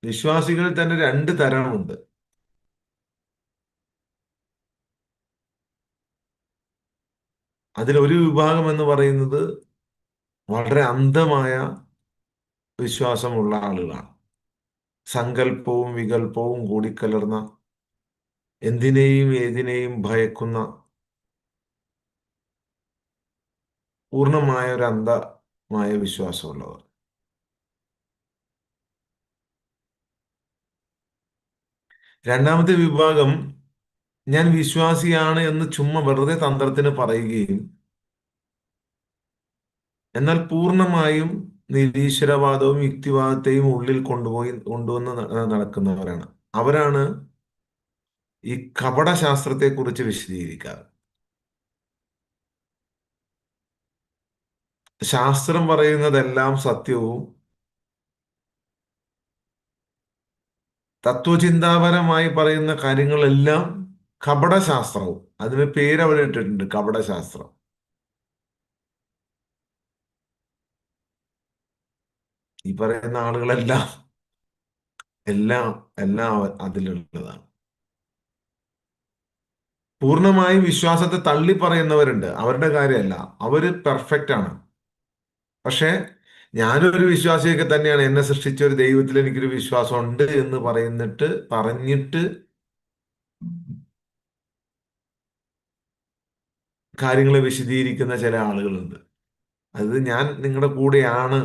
വിശ്വാസികളിൽ തന്നെ രണ്ട് തരമുണ്ട്. അതിലൊരു വിഭാഗം എന്ന് പറയുന്നത് വളരെ അന്ധമായ വിശ്വാസമുള്ള ആളുകളാണ്. സങ്കല്പവും വികല്പവും കൂടിക്കലർന്ന, എന്തിനേയും ഏതിനേയും ഭയക്കുന്ന പൂർണ്ണമായ ഒരു അന്ധമായ വിശ്വാസമുള്ളവർ. രണ്ടാമത്തെ വിഭാഗം ഞാൻ വിശ്വാസിയാണ് എന്ന് ചുമ്മാ വെറുതെ തന്ത്രത്തിന് പറയുകയും എന്നാൽ പൂർണ്ണമായും നിരീശ്വരവാദവും യുക്തിവാദത്തെയും ഉള്ളിൽ കൊണ്ടുവന്ന് നടക്കുന്നവരാണ്. അവരാണ് ഈ കപടശാസ്ത്രത്തെക്കുറിച്ച് വിശദീകരിക്കാറ്. ശാസ്ത്രം പറയുന്നതെല്ലാം സത്യവും തത്വചിന്താപരമായി പറയുന്ന കാര്യങ്ങളെല്ലാം കപടശാസ്ത്രവും. അതിന് പേര് അവരിട്ടിട്ടുണ്ട്, കപടശാസ്ത്രം. ഈ പറയുന്ന ആളുകളെല്ലാം എല്ലാം എല്ലാം അതിലുള്ളതാണ്. പൂർണ്ണമായും വിശ്വാസത്തെ തള്ളി പറയുന്നവരുണ്ട്, അവരുടെ കാര്യമല്ല. അവര് പെർഫെക്റ്റ് ആണ്. പക്ഷേ ഞാനൊരു വിശ്വാസിയൊക്കെ തന്നെയാണ്, എന്നെ സൃഷ്ടിച്ച ഒരു ദൈവത്തിൽ എനിക്കൊരു വിശ്വാസം ഉണ്ട് എന്ന് പറഞ്ഞിട്ട് കാര്യങ്ങളെ വിശദീകരിക്കുന്ന ചില ആളുകളുണ്ട്. അത് ഞാൻ നിങ്ങളുടെ കൂടെയാണ്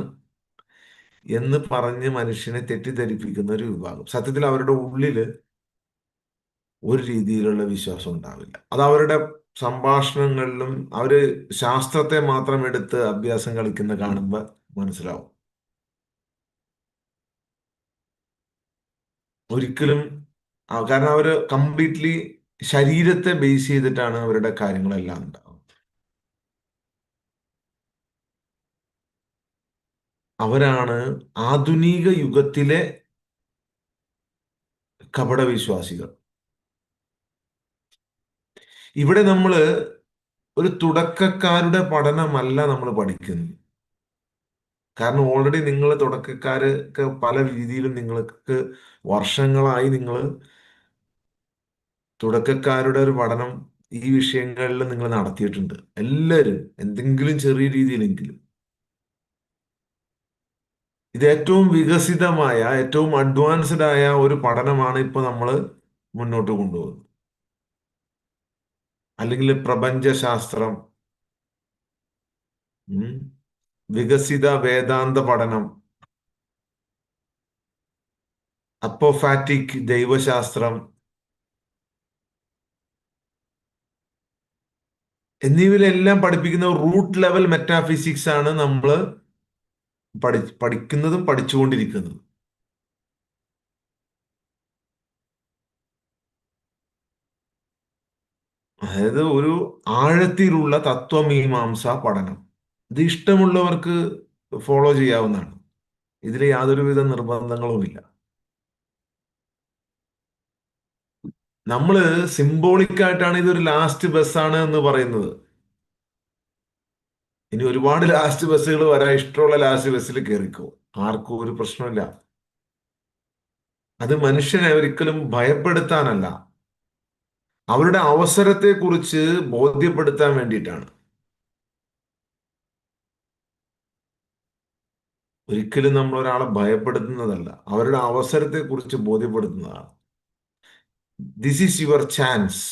എന്ന് പറഞ്ഞ് മനുഷ്യനെ തെറ്റിദ്ധരിപ്പിക്കുന്ന ഒരു വിഭാഗം. സത്യത്തിൽ അവരുടെ ഉള്ളില് ഒരു രീതിയിലുള്ള വിശ്വാസം ഉണ്ടാവില്ല. അത് അവരുടെ സംഭാഷണങ്ങളിലും അവര് ശാസ്ത്രത്തെ മാത്രം എടുത്ത് അഭ്യാസം കളിക്കുന്ന കാണുമ്പോൾ മനസ്സിലാവും. ഒരിക്കലും കാരണം അവര് കംപ്ലീറ്റ്ലി ശരീരത്തെ ബേസ് ചെയ്തിട്ടാണ് അവരുടെ കാര്യങ്ങളെല്ലാം ഉണ്ടാവുന്നത്. അവരാണ് ആധുനിക യുഗത്തിലെ കപടവിശ്വാസികൾ. ഇവിടെ നമ്മൾ ഒരു തുടക്കക്കാരുടെ പഠനമല്ല നമ്മൾ പഠിക്കുന്നത്. കാരണം ഓൾറെഡി നിങ്ങൾ തുടക്കക്കാർക്ക് പല രീതിയിലും നിങ്ങൾക്ക് വർഷങ്ങളായി നിങ്ങൾ തുടക്കക്കാരുടെ ഒരു പഠനം ഈ വിഷയങ്ങളിൽ നിങ്ങൾ നടത്തിയിട്ടുണ്ട്. എല്ലാവരും എന്തെങ്കിലും ചെറിയ രീതിയിലെങ്കിലും. ഇത് ഏറ്റവും വികസിതമായ, ഏറ്റവും അഡ്വാൻസ്ഡ് ആയ ഒരു പഠനമാണ് ഇപ്പൊ നമ്മൾ മുന്നോട്ട് കൊണ്ടുപോകുന്നത്. അല്ലെങ്കിൽ പ്രപഞ്ചശാസ്ത്രം, ഉം, വികസിത വേദാന്ത പഠനം, അപ്പോഫാറ്റിക് ദൈവശാസ്ത്രം എന്നിവയിലെല്ലാം പഠിപ്പിക്കുന്ന റൂട്ട് ലെവൽ മെറ്റാഫിസിക്സ് ആണ് നമ്മൾ പഠിക്കുന്നതും പഠിച്ചുകൊണ്ടിരിക്കുന്നതും. അതായത് ഒരു ആഴത്തിലുള്ള തത്വമീമാംസ പഠനം. ഇത് ഇഷ്ടമുള്ളവർക്ക് ഫോളോ ചെയ്യാവുന്നതാണ്. ഇതിൽ യാതൊരുവിധ നിർബന്ധങ്ങളുമില്ല. നമ്മള് സിംബോളിക് ആയിട്ടാണ് ഇതൊരു ലാസ്റ്റ് ബസ്സാണ് എന്ന് പറയുന്നത്. ഇനി ഒരുപാട് ലാസ്റ്റ് ബസ്സുകൾ വരാൻ, ഇഷ്ടമുള്ള ലാസ്റ്റ് ബസ്സിൽ കയറിക്കോ, ആർക്കും ഒരു പ്രശ്നമില്ല. അത് മനുഷ്യനെ ഒരിക്കലും ഭയപ്പെടുത്താനല്ല, അവരുടെ അവസരത്തെക്കുറിച്ച് ബോധ്യപ്പെടുത്താൻ വേണ്ടിയിട്ടാണ്. ഒരിക്കലും നമ്മൾ ഒരാളെ ഭയപ്പെടുത്തുന്നതല്ല, അവരുടെ അവസരത്തെക്കുറിച്ച് ബോധ്യപ്പെടുത്തുന്നതാണ്. This is your chance.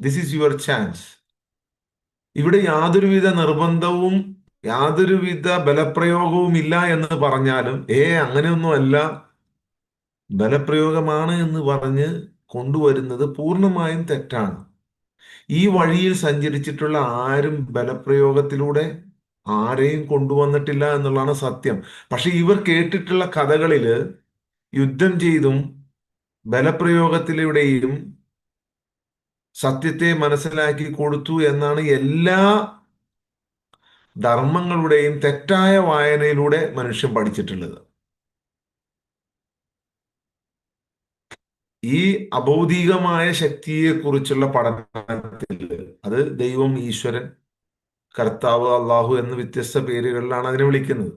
This is your chance. ഇവിടെ യാതൊരുവിധ നിർബന്ധവും യാതൊരുവിധ ബലപ്രയോഗവും ഇല്ല എന്ന് പറഞ്ഞാലും അങ്ങനെയൊന്നുമല്ല, ബലപ്രയോഗമാണ് എന്ന് പറഞ്ഞ് കൊണ്ടുവരുന്നത് പൂർണ്ണമായും തെറ്റാണ്. ഈ വഴിയിൽ സഞ്ചരിച്ചിട്ടുള്ള ആരും ബലപ്രയോഗത്തിലൂടെ ആരെയും കൊണ്ടുവന്നിട്ടില്ല എന്നുള്ളതാണ് സത്യം. പക്ഷെ ഇവർ കേട്ടിട്ടുള്ള കഥകളില് യുദ്ധം ചെയ്തും ബലപ്രയോഗത്തിലൂടെയും സത്യത്തെ മനസ്സിലാക്കി കൊടുത്തു എന്നാണ് എല്ലാ ധർമ്മങ്ങളുടെയും തെറ്റായ വായനയിലൂടെ മനുഷ്യൻ പഠിച്ചിട്ടുള്ളത്. ഈ അഭൗതികമായ ശക്തിയെക്കുറിച്ചുള്ള പഠനത്തിൽ, അത് ദൈവം, ഈശ്വരൻ, കർത്താവ്, അള്ളാഹു എന്ന് വ്യത്യസ്ത പേരുകളിലാണ് അതിനെ വിളിക്കുന്നത്.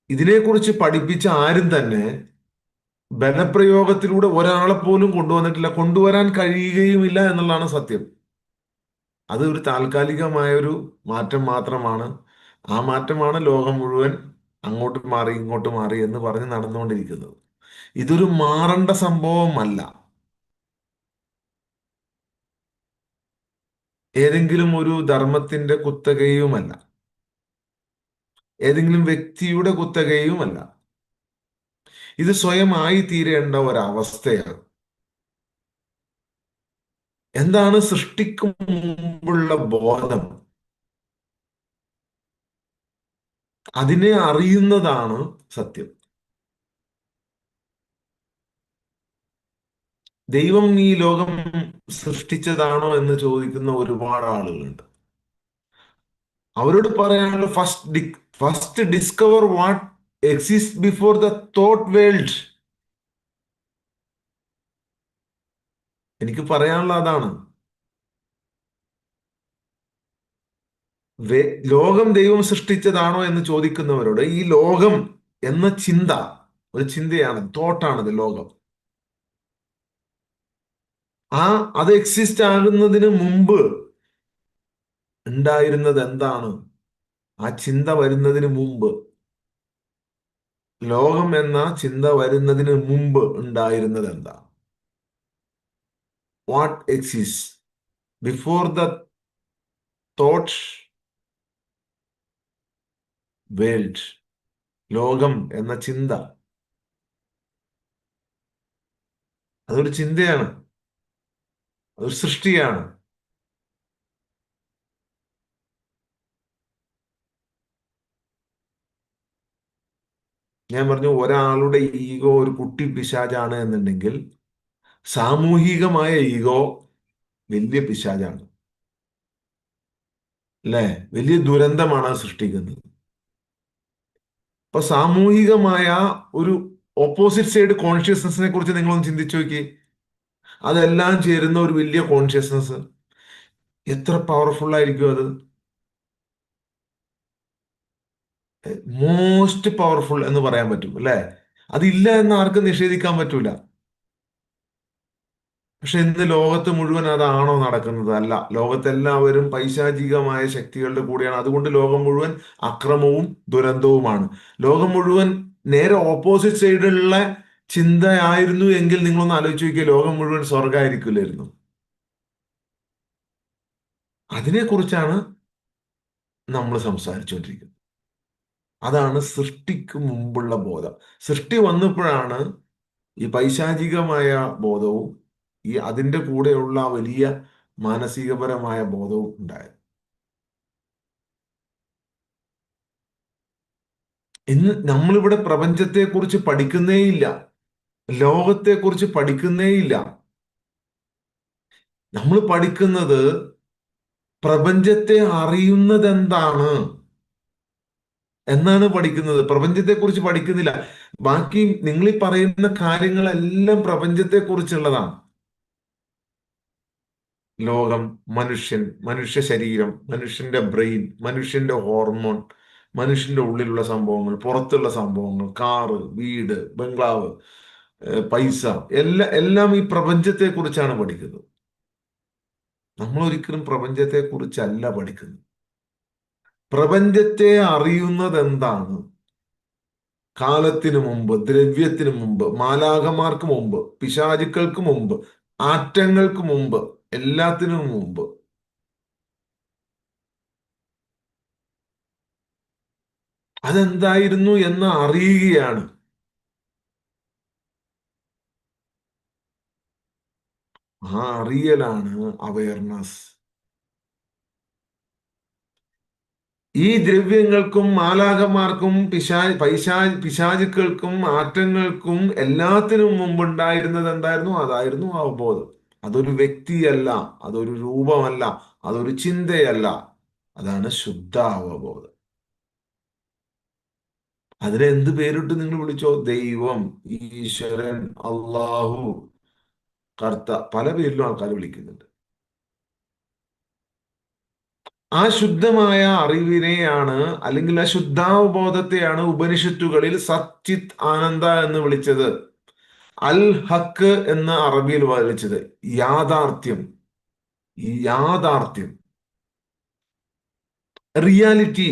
ഇതിനെക്കുറിച്ച് പഠിപ്പിച്ച ആരും തന്നെ ബലപ്രയോഗത്തിലൂടെ ഒരാളെ പോലും കൊണ്ടുവന്നിട്ടില്ല, കൊണ്ടുവരാൻ കഴിയുകയുമില്ല എന്നുള്ളതാണ് സത്യം. അത് ഒരു താൽക്കാലികമായ ഒരു മാറ്റം മാത്രമാണ്. ആ മാറ്റമാണ് ലോകം മുഴുവൻ അങ്ങോട്ട് മാറി ഇങ്ങോട്ട് മാറി എന്ന് പറഞ്ഞ് നടന്നുകൊണ്ടിരിക്കുന്നത്. ഇതൊരു മാറേണ്ട സംഭവമല്ല. ഏതെങ്കിലും ഒരു ധർമ്മത്തിന്റെ കുത്തകയുമല്ല. ഏതെങ്കിലും വ്യക്തിയുടെ കുത്തകയുമല്ല. ഇത് സ്വയം ആയി തീരേണ്ട ഒരവസ്ഥയാണ്. എന്താണ് സൃഷ്ടിക്കും മുമ്പുള്ള ബോധം? അതിനെ അറിയുന്നതാണ് സത്യം. ദൈവം ഈ ലോകം സൃഷ്ടിച്ചതാണോ എന്ന് ചോദിക്കുന്ന ഒരുപാട് ആളുകളുണ്ട്. അവരോട് പറയാനുള്ള first discover what exist before the thought world. എനിക്ക് പറയാനുള്ള അതാണ്. ലോകം ദൈവം സൃഷ്ടിച്ചതാണോ എന്ന് ചോദിക്കുന്നവരോട്, ഈ ലോകം എന്ന ചിന്ത ഒരു ചിന്തയാണ്, തോട്ടാണത്. ലോകം ആ അത് എക്സിസ്റ്റ് ആകുന്നതിന് മുമ്പ് ഉണ്ടായിരുന്നത് എന്താണ്? ആ ചിന്ത വരുന്നതിന് മുമ്പ്, ലോകം എന്ന ചിന്ത വരുന്നതിന് മുമ്പ് ഉണ്ടായിരുന്നത് എന്താ? What exist before the thought world. ലോകം എന്ന ചിന്ത അതൊരു ചിന്തയാണ്, അതൊരു സൃഷ്ടിയാണ്. ഞാൻ പറഞ്ഞു, ഒരാളുടെ ഈഗോ ഒരു കുട്ടി പിശാചാണ് എന്നുണ്ടെങ്കിൽ, സാമൂഹികമായ ഈഗോ വലിയ പിശാചാണ്. അല്ലേ? വലിയ ദുരന്തമാണ് അത് സൃഷ്ടിക്കുന്നത്. അപ്പൊ സാമൂഹികമായ ഒരു ഓപ്പോസിറ്റ് സൈഡ് കോൺഷ്യസ്നെസ്സിനെ കുറിച്ച് നിങ്ങളൊന്ന് ചിന്തിച്ചു നോക്കി. അതെല്ലാം ചേരുന്ന ഒരു വലിയ കോൺഷ്യസ്നെസ് എത്ര പവർഫുൾ ആയിരിക്കും അത്? മോസ്റ്റ് പവർഫുൾ എന്ന് പറയാൻ പറ്റും, അല്ലെ? അതില്ല എന്ന് ആർക്കും നിഷേധിക്കാൻ പറ്റൂല. പക്ഷെ ഇന്ന് ലോകത്ത് മുഴുവൻ അതാണോ നടക്കുന്നത്? അല്ല. ലോകത്തെല്ലാവരും പൈശാചികമായ ശക്തികളുടെ കൂടെയാണ്. അതുകൊണ്ട് ലോകം മുഴുവൻ അക്രമവും ദുരന്തവുമാണ്. ലോകം മുഴുവൻ നേരെ ഓപ്പോസിറ്റ് സൈഡിലുള്ള ചിന്തയായിരുന്നു എങ്കിൽ നിങ്ങളൊന്ന് ആലോചിച്ച് നോക്കിയാൽ ലോകം മുഴുവൻ സ്വർഗമായിരിക്കില്ലായിരുന്നു. അതിനെക്കുറിച്ചാണ് നമ്മൾ സംസാരിച്ചുകൊണ്ടിരിക്കുന്നത്. അതാണ് സൃഷ്ടിക്ക് മുമ്പുള്ള ബോധം. സൃഷ്ടി വന്നപ്പോഴാണ് ഈ പൈശാചികമായ ബോധവും ഈ അതിൻ്റെ കൂടെയുള്ള വലിയ മാനസികപരമായ ബോധവും ഉണ്ടായത്. ഇന്ന് നമ്മളിവിടെ പ്രപഞ്ചത്തെക്കുറിച്ച് പഠിക്കുന്നേയില്ല, ലോകത്തെക്കുറിച്ച് പഠിക്കുന്നേയില്ല. നമ്മൾ പഠിക്കുന്നത് പ്രപഞ്ചത്തെ അറിയുന്നത് എന്താണ് എന്നാണ് പഠിക്കുന്നത്. പ്രപഞ്ചത്തെക്കുറിച്ച് പഠിക്കുന്നില്ല. ബാക്കി നിങ്ങൾ ഈ പറയുന്ന കാര്യങ്ങളെല്ലാം പ്രപഞ്ചത്തെക്കുറിച്ചുള്ളതാണ്. ലോകം, മനുഷ്യൻ, മനുഷ്യ ശരീരം, മനുഷ്യന്റെ ബ്രെയിൻ, മനുഷ്യന്റെ ഹോർമോൺ, മനുഷ്യന്റെ ഉള്ളിലുള്ള സംഭവങ്ങൾ, പുറത്തുള്ള സംഭവങ്ങൾ, കാറ്, വീട്, ബംഗ്ലാവ്, പൈസ, എല്ലാം ഈ പ്രപഞ്ചത്തെ കുറിച്ചാണ് പഠിക്കുന്നത്. നമ്മൾ ഒരിക്കലും പ്രപഞ്ചത്തെ കുറിച്ചല്ല പഠിക്കുന്നത്. പ്രപഞ്ചത്തെ അറിയുന്നത് എന്താണ്? കാലത്തിന് മുമ്പ്, ദ്രവ്യത്തിന് മുമ്പ്, മാലാഖമാർക്ക് മുമ്പ്, പിശാചുക്കൾക്ക് മുമ്പ്, ആറ്റങ്ങൾക്ക് മുമ്പ്, എല്ലാത്തിനും മുമ്പ് അതെന്തായിരുന്നു എന്ന് അറിയുകയാണ്. ആ അറിയലാണ് അവയർനെസ്. ഈ ദ്രവ്യങ്ങൾക്കും മാലാഖമാർക്കും പിശാചുക്കൾക്കും ആറ്റങ്ങൾക്കും എല്ലാത്തിനും മുമ്പുണ്ടായിരുന്നത് എന്തായിരുന്നു? അതായിരുന്നു അവബോധം. അതൊരു വ്യക്തിയല്ല, അതൊരു രൂപമല്ല, അതൊരു ചിന്തയല്ല. അതാണ് ശുദ്ധ അവബോധം. അതിനെ എന്ത് പേരിട്ട് നിങ്ങൾ വിളിച്ചോ, ദൈവം, ഈശ്വരൻ, അള്ളാഹു, കർത്ത, പല പേരിലും ആൾക്കാർ വിളിക്കുന്നുണ്ട്. ആ ശുദ്ധമായ അറിവിനെയാണ്, അല്ലെങ്കിൽ ആ ശുദ്ധാവബോധത്തെയാണ് ഉപനിഷത്തുകളിൽ സച്ചിത് ആനന്ദ എന്ന് വിളിച്ചത്. അൽ ഹക്ക് എന്ന് അറബിയിൽ വിളിച്ചത്. യാഥാർത്ഥ്യം, ഈ യാഥാർത്ഥ്യം, റിയാലിറ്റി,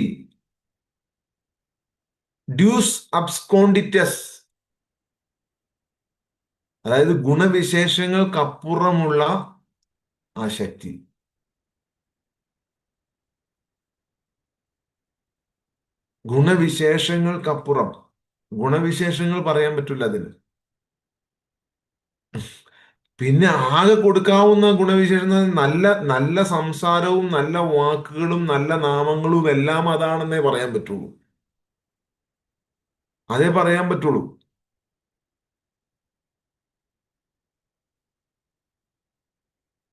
ഡ്യൂസ് അബ്സ്കോണ്ടിറ്റസ്, അതായത് ഗുണവിശേഷങ്ങൾക്കപ്പുറമുള്ള ആ ശക്തി. ഗുണവിശേഷങ്ങൾക്കപ്പുറം. ഗുണവിശേഷങ്ങൾ പറയാൻ പറ്റില്ല അതിന്. പിന്നെ ആകെ കൊടുക്കാവുന്ന ഗുണവിശേഷം എന്ന് പറഞ്ഞാൽ നല്ല നല്ല സംസാരവും നല്ല വാക്കുകളും നല്ല നാമങ്ങളും എല്ലാം അതാണെന്നേ പറയാൻ പറ്റുള്ളൂ. അതേ പറയാൻ പറ്റുള്ളൂ.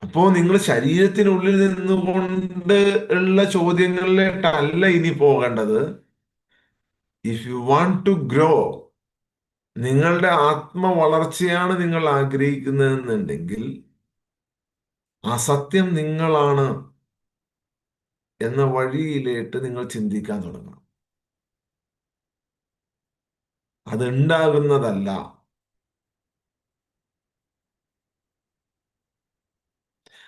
അപ്പോ നിങ്ങൾ ശരീരത്തിനുള്ളിൽ നിന്നുകൊണ്ട് ഉള്ള ചോദ്യങ്ങളിലേക്കല്ല ഇനി പോകേണ്ടത്. If you want to grow, നിങ്ങളുടെ ആത്മ വളർച്ചയാണ് നിങ്ങൾ ആഗ്രഹിക്കുന്നതെന്നുണ്ടെങ്കിൽ, അസത്യം നിങ്ങളാണ് എന്ന വഴിയിലേട്ട് നിങ്ങൾ ചിന്തിക്കാൻ തുടങ്ങണം. അതുണ്ടാകുന്നതല്ല.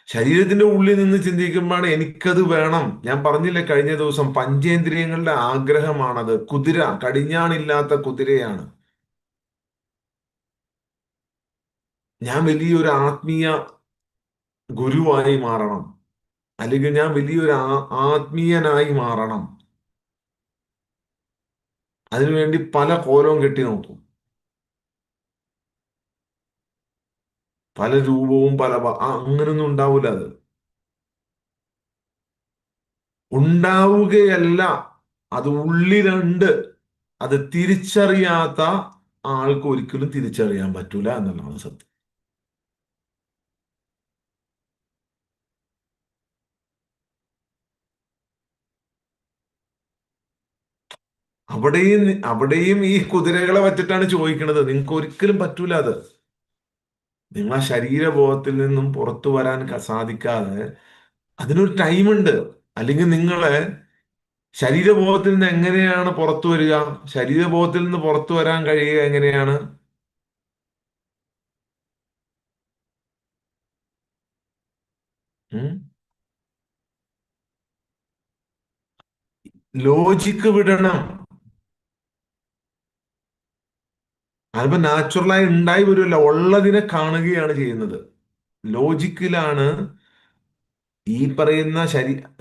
ശരീരത്തിന്റെ ഉള്ളിൽ നിന്ന് ചിന്തിക്കുമ്പോഴാണ് എനിക്കത് വേണം. ഞാൻ പറഞ്ഞില്ലേ കഴിഞ്ഞ ദിവസം, പഞ്ചേന്ദ്രിയങ്ങളുടെ ആഗ്രഹമാണത്. കുതിര, കടിഞ്ഞാണില്ലാത്ത കുതിരയാണ്. ഞാൻ വലിയൊരു ആത്മീയ ഗുരുവായി മാറണം, അല്ലെങ്കിൽ ഞാൻ വലിയൊരു ആത്മീയനായി മാറണം. അതിനുവേണ്ടി പല കോലവും കെട്ടി നോക്കും, പല രൂപവും പല അങ്ങനൊന്നും ഉണ്ടാവില്ല. അത് ഉണ്ടാവുകയല്ല, അത് ഉള്ളിലുണ്ട്. അത് തിരിച്ചറിയാത്ത ആൾക്ക് ഒരിക്കലും തിരിച്ചറിയാൻ പറ്റൂല എന്നുള്ളതാണ് സത്യം. അവിടെയും അവിടെയും ഈ കുതിരകളെ പറ്റിട്ടാണ് ചോദിക്കുന്നത്. നിങ്ങൾക്ക് ഒരിക്കലും പറ്റൂല അത്. നിങ്ങൾ ആ ശരീരബോധത്തിൽ നിന്നും പുറത്തു വരാൻ സാധിക്കാതെ, അതിനൊരു ടൈമുണ്ട്. അല്ലെങ്കിൽ നിങ്ങളെ ശരീരബോധത്തിൽ നിന്ന് എങ്ങനെയാണ് പുറത്തു വരിക? ശരീരബോധത്തിൽ നിന്ന് പുറത്തു വരാൻ കഴിയുക എങ്ങനെയാണ്? ഉം? ലോജിക്ക് വിടണം. അതിപ്പോ നാച്ചുറലായി ഉണ്ടായി വരുമല്ല, ഉള്ളതിനെ കാണുകയാണ് ചെയ്യുന്നത്. ലോജിക്കിലാണ് ഈ പറയുന്ന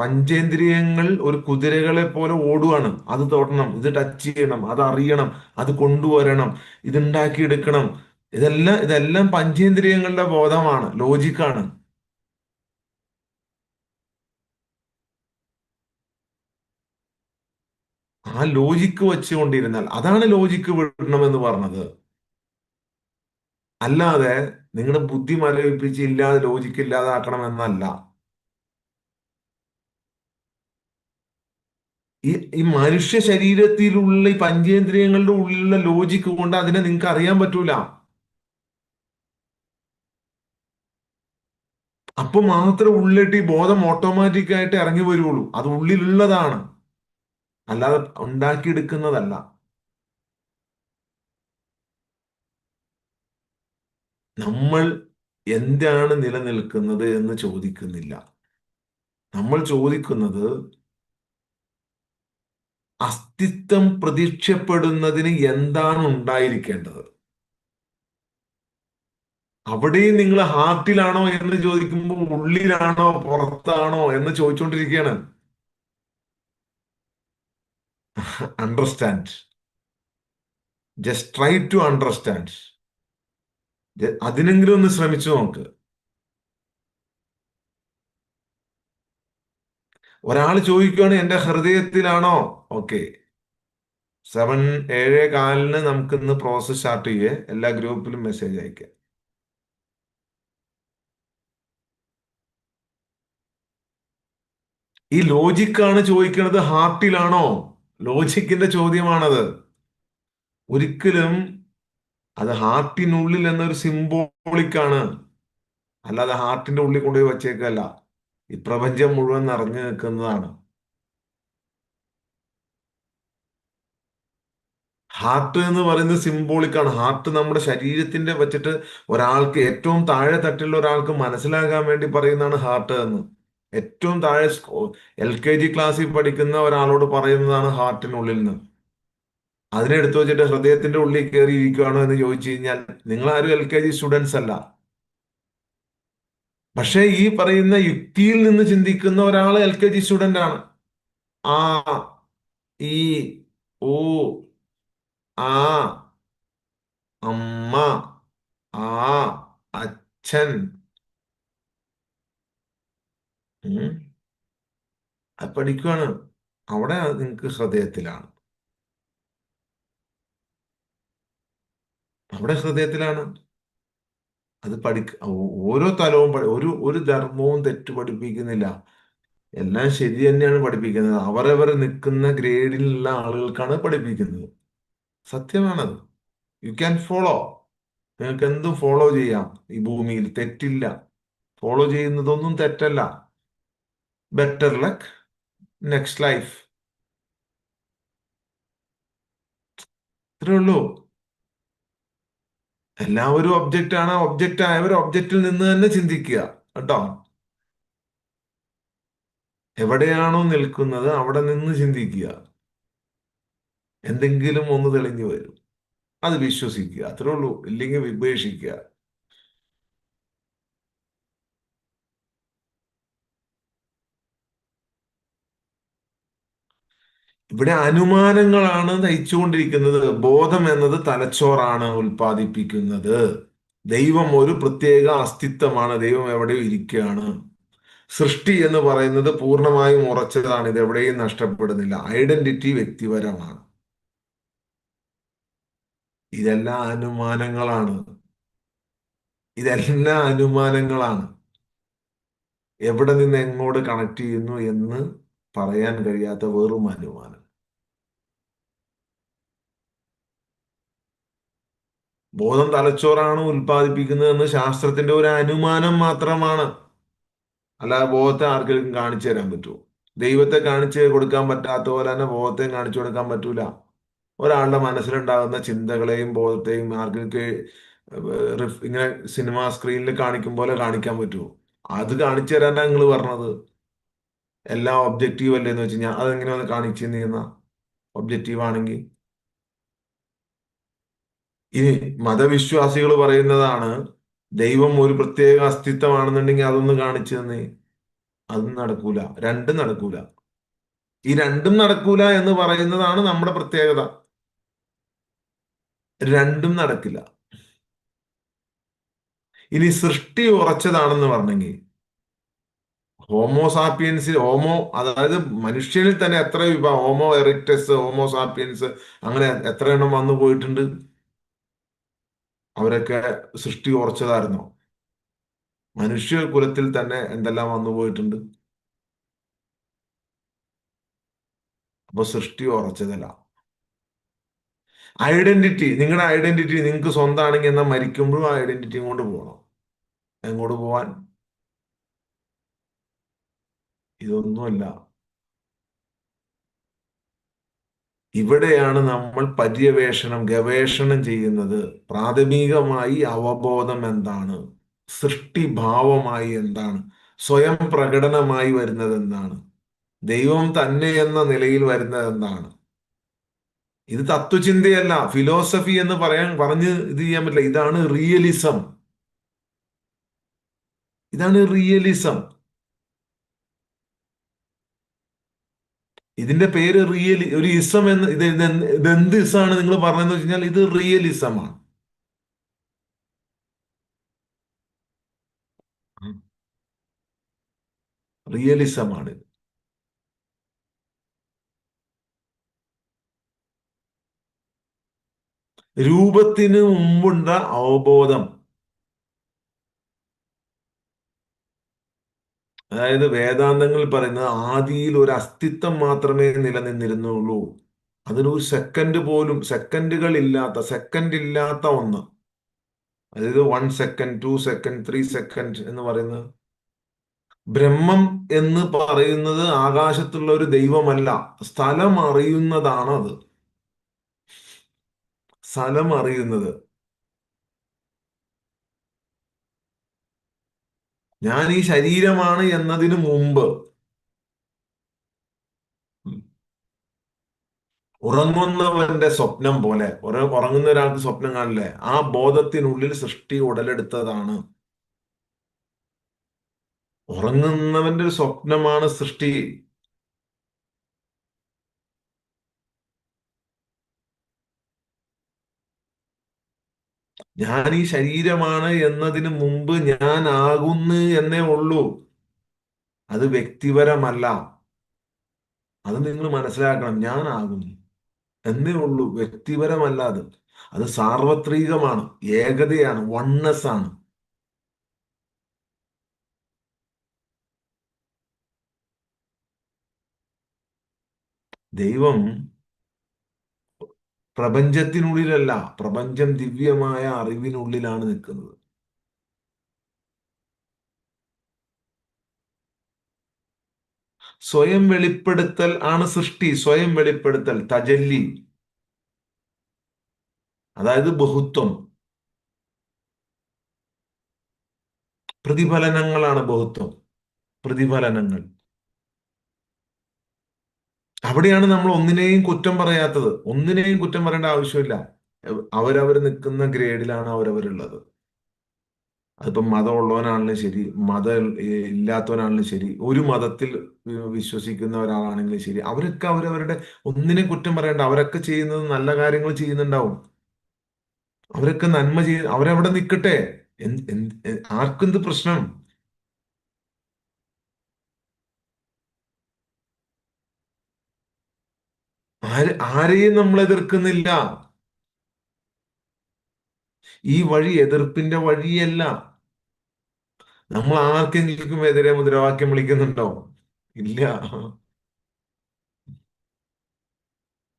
പഞ്ചേന്ദ്രിയങ്ങൾ ഒരു കുതിരകളെ പോലെ ഓടുകയാണ്. അത് തൊടണം, ഇത് ടച്ച് ചെയ്യണം, അത് അറിയണം, അത് കൊണ്ടുവരണം, ഇത് ഉണ്ടാക്കിയെടുക്കണം. ഇതെല്ലാം പഞ്ചേന്ദ്രിയങ്ങളുടെ ബോധമാണ്, ലോജിക്കാണ്. ആ ലോജിക്ക് വെച്ചുകൊണ്ടിരുന്നാൽ അതാണ് ലോജിക്ക് വിടണമെന്ന് പറഞ്ഞത്. അല്ലാതെ നിങ്ങളുടെ ബുദ്ധി മരവിപ്പിച്ച് ഇല്ലാതെ ലോജിക്ക് ഇല്ലാതാക്കണം എന്നല്ല. ഈ ഈ മനുഷ്യ ശരീരത്തിലുള്ള ഈ പഞ്ചേന്ദ്രിയങ്ങളുടെ ഉള്ളിലുള്ള ലോജിക്ക് കൊണ്ട് അതിനെ നിങ്ങൾക്ക് അറിയാൻ പറ്റൂല. അപ്പൊ മാത്രമേ ഉള്ളിട്ട് ഈ ബോധം ഓട്ടോമാറ്റിക് ആയിട്ട് ഇറങ്ങി വരുള്ളൂ. അത് ഉള്ളിലുള്ളതാണ്, അല്ലാതെ ഉണ്ടാക്കിയെടുക്കുന്നതല്ല. നമ്മൾ എന്താണ് നിലനിൽക്കുന്നത് എന്ന് ചോദിക്കുന്നില്ല. നമ്മൾ ചോദിക്കുന്നത് അസ്തിത്വം പ്രതീക്ഷപ്പെടുന്നതിന് എന്താണ് ഉണ്ടായിരിക്കേണ്ടത്. അവിടെയും നിങ്ങൾ ഹാർട്ടിലാണോ എന്ന് ചോദിക്കുമ്പോൾ ഉള്ളിലാണോ പുറത്താണോ എന്ന് ചോദിച്ചുകൊണ്ടിരിക്കുകയാണ്. Understand. Just try to understand. അതിനെങ്കിലും ഒന്ന് ശ്രമിച്ചു നോക്ക്. ഒരാൾ ചോദിക്കുകയാണ് എന്റെ ഹൃദയത്തിലാണോ? ഓക്കെ, 7:15 നമുക്ക് ഇന്ന് പ്രോസസ് സ്റ്റാർട്ട് ചെയ്യേ. എല്ലാ ഗ്രൂപ്പിലും മെസ്സേജ് അയക്കാം. ഈ ലോജിക്കാണ് ചോദിക്കുന്നത്, ഹാർട്ടിലാണോ? ലോജിക്കിന്റെ ചോദ്യമാണത്. ഒരിക്കലും അത് ഹാർട്ടിനുള്ളിൽ എന്നൊരു സിംബോളിക്കാണ്. അല്ലാതെ ഹാർട്ടിന്റെ ഉള്ളിൽ കൊണ്ടുപോയി വച്ചേക്കല്ല. ഈ പ്രപഞ്ചം മുഴുവൻ നിറഞ്ഞു നിൽക്കുന്നതാണ്. ഹാർട്ട് എന്ന് പറയുന്നത് സിംബോളിക്കാണ്. ഹാർട്ട് നമ്മുടെ ശരീരത്തിന്റെ വെച്ചിട്ട് ഒരാൾക്ക് ഏറ്റവും താഴെ തട്ടിലുള്ള ഒരാൾക്ക് മനസ്സിലാകാൻ വേണ്ടി പറയുന്നതാണ് ഹാർട്ട് എന്ന്. ഏറ്റവും താഴെ LKG ക്ലാസ്സിൽ പഠിക്കുന്ന ഒരാളോട് പറയുന്നതാണ് ഹാർട്ടിനുള്ളിൽ നിന്ന്. അതിനെ എടുത്തു വെച്ചിട്ട് ഹൃദയത്തിന്റെ ഉള്ളിൽ കയറി ഇരിക്കുകയാണോ എന്ന് ചോദിച്ചു കഴിഞ്ഞാൽ നിങ്ങൾ ആരും LKG സ്റ്റുഡൻസ് അല്ല. പക്ഷേ ഈ പറയുന്ന യുക്തിയിൽ നിന്ന് ചിന്തിക്കുന്ന ഒരാൾ LKG സ്റ്റുഡന്റ് ആണ്. ആ, ഈ, ഓ, ആ, അമ്മ, ആ, അച്ഛൻ, ഉം, അത് പഠിക്കുകയാണ്. അവിടെ നിങ്ങൾക്ക് ഹൃദയത്തിലാണ്. അവിടെ ഹൃദയത്തിലാണ്. അത് ഓരോ തലവും ഒരു ഒരു ധർമ്മവും തെറ്റ് പഠിപ്പിക്കുന്നില്ല. എല്ലാം ശരി തന്നെയാണ് പഠിപ്പിക്കുന്നത്. അവരവർ നിൽക്കുന്ന ഗ്രേഡിലുള്ള ആളുകൾക്കാണ് പഠിപ്പിക്കുന്നത്. സത്യമാണത്. You can follow. നിങ്ങൾക്ക് എന്തും ഫോളോ ചെയ്യാം. ഈ ഭൂമിയിൽ തെറ്റില്ല. ഫോളോ ചെയ്യുന്നതൊന്നും തെറ്റല്ല. Better luck next life. ഇത്രേ ഉള്ളൂ. എല്ലാവരും ഒബ്ജക്റ്റ് ആണ്. ഒബ്ജക്റ്റ് ആയവർ ഒബ്ജക്റ്റിൽ നിന്ന് തന്നെ ചിന്തിക്കുക കേട്ടോ. എവിടെയാണോ നിൽക്കുന്നത് അവിടെ നിന്ന് ചിന്തിക്കുക. എന്തെങ്കിലും ഒന്ന് തെളിഞ്ഞു വരും. അത് വിശ്വസിക്കുക. അത്രേ ഉള്ളൂ. ഇല്ലെങ്കിൽ വിഭേഷിക്കുക. ഇവിടെ അനുമാനങ്ങളാണ് നയിച്ചുകൊണ്ടിരിക്കുന്നത്. ബോധം എന്നത് തലച്ചോറാണ് ഉൽപ്പാദിപ്പിക്കുന്നത്. ദൈവം ഒരു പ്രത്യേക അസ്തിത്വമാണ്. ദൈവം എവിടെയോ ഇരിക്കുകയാണ്. സൃഷ്ടി എന്ന് പറയുന്നത് പൂർണ്ണമായും ഉറച്ചതാണ്. ഇത് എവിടെയും നഷ്ടപ്പെടുന്നില്ല. ഐഡന്റിറ്റി വ്യക്തിപരമാണ്. ഇതെല്ലാം അനുമാനങ്ങളാണ്. ഇതെല്ലാം അനുമാനങ്ങളാണ്. എവിടെ നിന്ന് എങ്ങോട്ട് കണക്ട് ചെയ്യുന്നു എന്ന് പറയാൻ കഴിയാത്ത വെറും അനുമാനം. ബോധം തലച്ചോറാണ് ഉൽപ്പാദിപ്പിക്കുന്നതെന്ന് ശാസ്ത്രത്തിന്റെ ഒരു അനുമാനം മാത്രമാണ്. അല്ലാതെ ബോധത്തെ ആർക്കെങ്കിലും കാണിച്ചു തരാൻ പറ്റുമോ? ദൈവത്തെ കാണിച്ചു കൊടുക്കാൻ പറ്റാത്ത പോലെ തന്നെ ബോധത്തെയും കാണിച്ചു കൊടുക്കാൻ പറ്റൂല. ഒരാളുടെ മനസ്സിലുണ്ടാകുന്ന ചിന്തകളെയും ബോധത്തെയും ആർക്കൊക്കെ ഇങ്ങനെ സിനിമ സ്ക്രീനിൽ കാണിക്കും പോലെ കാണിക്കാൻ പറ്റുമോ? അത് കാണിച്ചു തരാനാണ് നിങ്ങൾ പറഞ്ഞത്. എല്ലാം ഒബ്ജക്റ്റീവ് അല്ലേന്ന് വെച്ച് കഴിഞ്ഞാൽ അതെങ്ങനെ ഒന്ന് കാണിച്ചു തന്നിരുന്ന ഒബ്ജക്റ്റീവ് ആണെങ്കിൽ. ഇനി മതവിശ്വാസികൾ പറയുന്നതാണ് ദൈവം ഒരു പ്രത്യേക അസ്തിത്വമാണെന്നുണ്ടെങ്കിൽ അതൊന്ന് കാണിച്ചു തന്നെ. അതും നടക്കൂല. രണ്ടും നടക്കൂല. ഈ രണ്ടും നടക്കൂല എന്ന് പറയുന്നതാണ് നമ്മുടെ പ്രത്യേകത. രണ്ടും നടക്കില്ല. ഇനി സൃഷ്ടി ഉറച്ചതാണെന്ന് പറഞ്ഞെങ്കിൽ ഹോമോസാപ്പിയൻസിൽ അതായത് മനുഷ്യനിൽ തന്നെ എത്ര വിഭാഗം, ഹോമോ എറിക്ടസ്, ഹോമോസാപ്പിയൻസ്, അങ്ങനെ എത്ര എണ്ണം വന്നു പോയിട്ടുണ്ട്. അവരൊക്കെ സൃഷ്ടി ഉറച്ചതായിരുന്നോ? മനുഷ്യ കുലത്തിൽ തന്നെ എന്തെല്ലാം വന്നു പോയിട്ടുണ്ട്. അപ്പൊ സൃഷ്ടി ഉറച്ചതല്ല. ഐഡന്റിറ്റി, നിങ്ങളുടെ ഐഡന്റിറ്റി നിങ്ങൾക്ക് സ്വന്തമാണെങ്കിൽ എന്നാൽ മരിക്കുമ്പോഴും ആ ഐഡന്റിറ്റി കൊണ്ട് പോകണം. എങ്ങോട്ട് പോവാൻ? ഇതൊന്നുമല്ല. ഇവിടെയാണ് നമ്മൾ ഗവേഷണം ചെയ്യുന്നത്. പ്രാഥമികമായി അവബോധം എന്താണ്? സൃഷ്ടിഭാവമായി എന്താണ്? സ്വയം പ്രകടനമായി വരുന്നത് എന്താണ്? ദൈവം തന്നെ എന്ന നിലയിൽ വരുന്നത് എന്താണ്? ഇത് തത്വചിന്തയല്ല, ഫിലോസഫി എന്ന് പറഞ്ഞ് ഇത് ചെയ്യാൻ പറ്റില്ല. ഇതാണ് റിയലിസം. ഇതാണ് റിയലിസം. ഇതിന്റെ പേര് ഒരു ഇസം എന്ന്. ഇതെന്ത് ഇസമാണ് നിങ്ങൾ പറഞ്ഞതെന്ന് വെച്ച് കഴിഞ്ഞാൽ ഇത് റിയലിസമാണ്. റിയലിസമാണ്. രൂപത്തിന് മുമ്പുണ്ട അവബോധം. അതായത് വേദാന്തങ്ങളിൽ പറയുന്നത് ആദിയിൽ ഒരു അസ്തിത്വം മാത്രമേ നിലനിന്നിരുന്നുള്ളൂ. അതിനൊരു സെക്കൻഡ് പോലും, സെക്കൻഡ് ഇല്ലാത്ത ഒന്ന്. അതായത് 1 സെക്കൻഡ്, 2 സെക്കൻഡ്, 3 സെക്കൻഡ് എന്ന് പറയുന്നത്. ബ്രഹ്മം എന്ന് പറയുന്നത് ആകാശത്തുള്ള ഒരു ദൈവമല്ല, സ്ഥലം അറിയുന്നതാണ് അത്. സ്ഥലം അറിയുന്നത്. ഞാൻ ഈ ശരീരമാണ് എന്നതിന് മുമ്പ്, ഉറങ്ങുന്നവന്റെ സ്വപ്നം പോലെ, ഉറങ്ങുന്ന ഒരാൾക്ക് സ്വപ്നം കാണില്ലേ, ആ ബോധത്തിനുള്ളിൽ സൃഷ്ടി ഉടലെടുത്തതാണ്. ഉറങ്ങുന്നവന്റെ ഒരു സ്വപ്നമാണ് സൃഷ്ടി. ഞാൻ ഈ ശരീരമാണ് എന്നതിന് മുമ്പ് ഞാൻ ആകുന്നു എന്നേ ഉള്ളൂ. അത് വ്യക്തിപരമല്ല. അത് നിങ്ങൾ മനസ്സിലാക്കണം. ഞാൻ ആകുന്നു എന്നേ ഉള്ളൂ, വ്യക്തിപരമല്ല അത്. അത് സാർവത്രികമാണ്, ഏകതയാണ്, വൺനെസ് ആണ്. ദൈവം പ്രപഞ്ചത്തിനുള്ളിലല്ല, പ്രപഞ്ചം ദിവ്യമായ അറിവിനുള്ളിലാണ് നിൽക്കുന്നത്. സ്വയം വെളിപ്പെടുത്തൽ ആണ് സൃഷ്ടി. സ്വയം വെളിപ്പെടുത്തൽ, തജല്ലി, അതായത് ബഹുത്വം. പ്രതിഫലനങ്ങളാണ് ബഹുത്വം. പ്രതിഫലനങ്ങൾ. അവിടെയാണ് നമ്മൾ ഒന്നിനെയും കുറ്റം പറയാത്തത്. ഒന്നിനെയും കുറ്റം പറയേണ്ട ആവശ്യമില്ല. അവരവർ നിൽക്കുന്ന ഗ്രേഡിലാണ് അവരവരുള്ളത്. അതിപ്പം മതമുള്ളവനാണെങ്കിലും ശരി, മതം ഇല്ലാത്തവനാണെങ്കിലും ശരി, ഒരു മതത്തിൽ വിശ്വസിക്കുന്ന ഒരാളാണെങ്കിലും ശരി, അവരൊക്കെ അവരവരുടെ, ഒന്നിനെ കുറ്റം പറയണ്ട. അവരൊക്കെ ചെയ്യുന്നത് നല്ല കാര്യങ്ങൾ ചെയ്യുന്നുണ്ടാവും. അവരൊക്കെ നന്മ അവരവിടെ നിൽക്കട്ടെ. ആർക്കെന്ത് പ്രശ്നം? ആരെയും നമ്മൾ എതിർക്കുന്നില്ല. ഈ വഴി എതിർപ്പിന്റെ വഴിയല്ല. നമ്മൾ ആർക്കെങ്കിലും എതിരെ മുദ്രാവാക്യം വിളിക്കുന്നുണ്ടോ? ഇല്ല,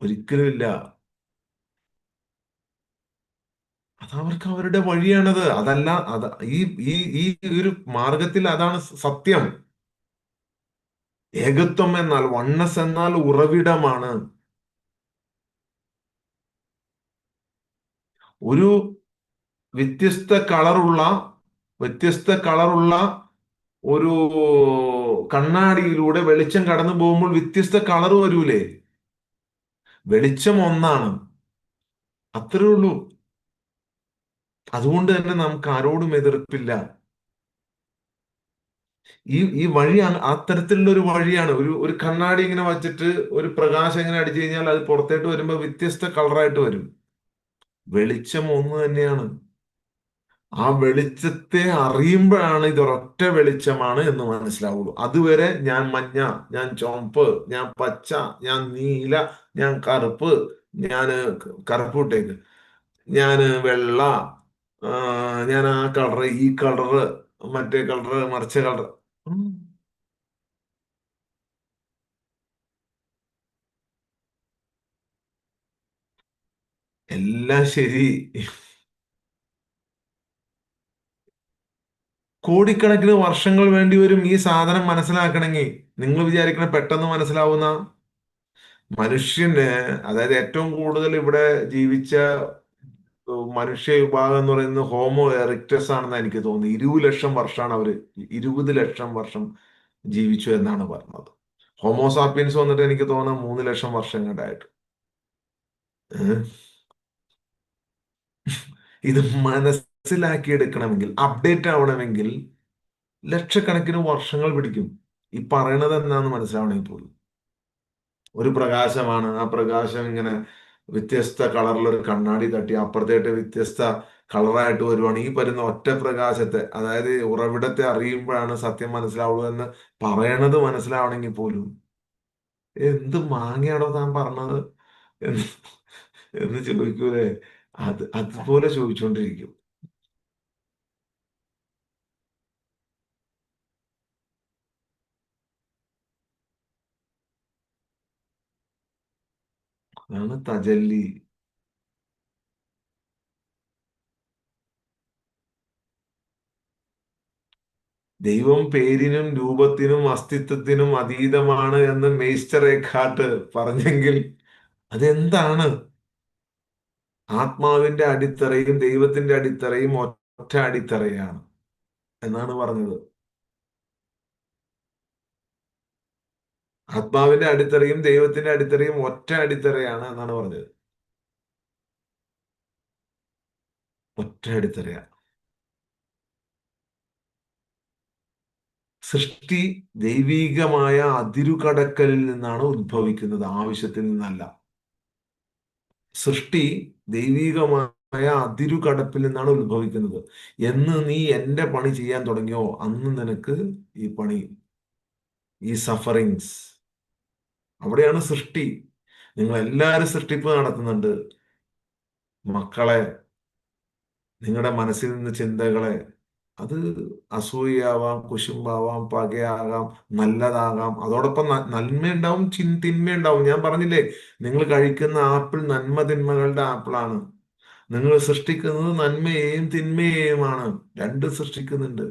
ഒരിക്കലും ഇല്ല. അത് അവർക്ക് അവരുടെ വഴിയാണത്. അതല്ല, അത് ഈ ഈ ഈ ഒരു മാർഗത്തിൽ അതാണ് സത്യം. ഏകത്വം എന്നാൽ, വണ്ണസ് എന്നാൽ ഉറവിടമാണ്. ഒരു വ്യത്യസ്ത കളറുള്ള വ്യത്യസ്ത കളറുള്ള ഒരു കണ്ണാടിയിലൂടെ വെളിച്ചം കടന്നു പോകുമ്പോൾ വ്യത്യസ്ത കളർ വരൂലേ? വെളിച്ചം ഒന്നാണ്, അത്രേ ഉള്ളൂ. അതുകൊണ്ട് തന്നെ നമുക്ക് ആരോടും എതിർപ്പില്ല. ഈ വഴി അത്തരത്തിലുള്ള ഒരു വഴിയാണ്. ഒരു ഒരു കണ്ണാടി ഇങ്ങനെ വച്ചിട്ട് ഒരു പ്രകാശം ഇങ്ങനെ അടിച്ചു കഴിഞ്ഞാൽ അത് പുറത്തേട്ട് വരുമ്പോൾ വ്യത്യസ്ത കളറായിട്ട് വരും. വെളിച്ചം ഒന്ന് തന്നെയാണ്. ആ വെളിച്ചത്തെ അറിയുമ്പോഴാണ് ഇതൊരൊറ്റ വെളിച്ചമാണ് എന്ന് മനസ്സിലാവുള്ളൂ. അതുവരെ ഞാൻ മഞ്ഞ, ഞാൻ ചുവപ്പ്, ഞാൻ പച്ച, ഞാൻ നീല, ഞാൻ കറുപ്പ്, ഞാന് കറുപ്പ് വിട്ടേക്ക്, ഞാന് വെള്ള, ആ, ഞാൻ ആ കളറ്, ഈ കളറ്, മറ്റേ കളറ്, മറിച്ച കളർ, എല്ലാം ശരി. കോടിക്കണക്കിന് വർഷങ്ങൾ വേണ്ടി വരും ഈ സാധനം മനസ്സിലാക്കണമെങ്കിൽ. നിങ്ങൾ വിചാരിക്കണ പെട്ടെന്ന് മനസ്സിലാവുന്ന? മനുഷ്യന്, അതായത് ഏറ്റവും കൂടുതൽ ഇവിടെ ജീവിച്ച മനുഷ്യ വിഭാഗം എന്ന് പറയുന്നത് ഹോമോ എറിക്ടസ് ആണെന്ന് എനിക്ക് തോന്നുന്നു. 20 ലക്ഷം വർഷമാണ് അവര്, 20 ലക്ഷം വർഷം ജീവിച്ചു എന്നാണ് പറഞ്ഞത്. ഹോമോസാപ്പിയൻസ് വന്നിട്ട് എനിക്ക് തോന്നുന്നത് 3 ലക്ഷം വർഷം കണ്ടായിട്ട്. ഏഹ്? ഇത് മനസ്സിലാക്കിയെടുക്കണമെങ്കിൽ, അപ്ഡേറ്റ് ആവണമെങ്കിൽ ലക്ഷക്കണക്കിന് വർഷങ്ങൾ പിടിക്കും. ഈ പറയണത് എന്താന്ന് മനസ്സിലാവണമെങ്കിൽ പോലും. ഒരു പ്രകാശമാണ്, ആ പ്രകാശം ഇങ്ങനെ വ്യത്യസ്ത കളറിൽ ഒരു കണ്ണാടി തട്ടി അപ്പുറത്തേട്ട് വ്യത്യസ്ത കളറായിട്ട് വരുവാണ്. ഈ വരുന്ന ഒറ്റ പ്രകാശത്തെ, അതായത് ഉറവിടത്തെ അറിയുമ്പോഴാണ് സത്യം മനസ്സിലാവുള്ളൂ എന്ന് പറയണത് മനസ്സിലാവണമെങ്കിൽ പോലും എന്ത് മാങ്ങയാണോ താൻ പറഞ്ഞത് എന്ന് എന്ന് ചോദിക്കൂലേ? അതുപോലെ ചോദിച്ചുകൊണ്ടിരിക്കും. അതാണ് തജല്ലി. ദൈവം പേരിനും രൂപത്തിനും അസ്തിത്വത്തിനും അതീതമാണ് എന്ന് മെയ്സ്റ്റർ എക്കാർട്ട് പറഞ്ഞെങ്കിൽ അതെന്താണ്? ആത്മാവിന്റെ അടിത്തറയും ദൈവത്തിന്റെ അടിത്തറയും ഒറ്റ അടിത്തറയാണ് എന്നാണ് പറഞ്ഞത്. ആത്മാവിന്റെ അടിത്തറയും ദൈവത്തിന്റെ അടിത്തറയും ഒറ്റ അടിത്തറയാണ് എന്നാണ് പറഞ്ഞത്. ഒറ്റ അടിത്തറയാണ്. സൃഷ്ടി ദൈവീകമായ അതിരുകടക്കലിൽ നിന്നാണ് ഉദ്ഭവിക്കുന്നത്, ആവശ്യത്തിൽ നിന്നല്ല. സൃഷ്ടി ദൈവീകമായ അതിരുകടപ്പിൽ നിന്നാണ് ഉത്ഭവിക്കുന്നത്. എന്ന് നീ എന്റെ പണി ചെയ്യാൻ തുടങ്ങിയോ അന്ന് നിനക്ക് ഈ പണി, ഈ സഫറിങ്സ്, അവിടെയാണ് സൃഷ്ടി. നിങ്ങൾ എല്ലാവരും സൃഷ്ടിപ്പ് നടത്തുന്നുണ്ട്. മക്കളെ, നിങ്ങളുടെ മനസ്സിൽ നിന്ന് ചിന്തകളെ, അത് അസൂയയാവാം, കുശുമ്പാവാം, പകയാകാം, നല്ലതാകാം. അതോടൊപ്പം നന്മയുണ്ടാവും, തിന്മയുണ്ടാവും. ഞാൻ പറഞ്ഞില്ലേ, നിങ്ങൾ കഴിക്കുന്ന ആപ്പിൾ നന്മ തിന്മകളുടെ ആപ്പിളാണ്. നിങ്ങൾ സൃഷ്ടിക്കുന്നത് നന്മയെയും തിന്മയെയുമാണ്. രണ്ടും സൃഷ്ടിക്കുന്നുണ്ട്.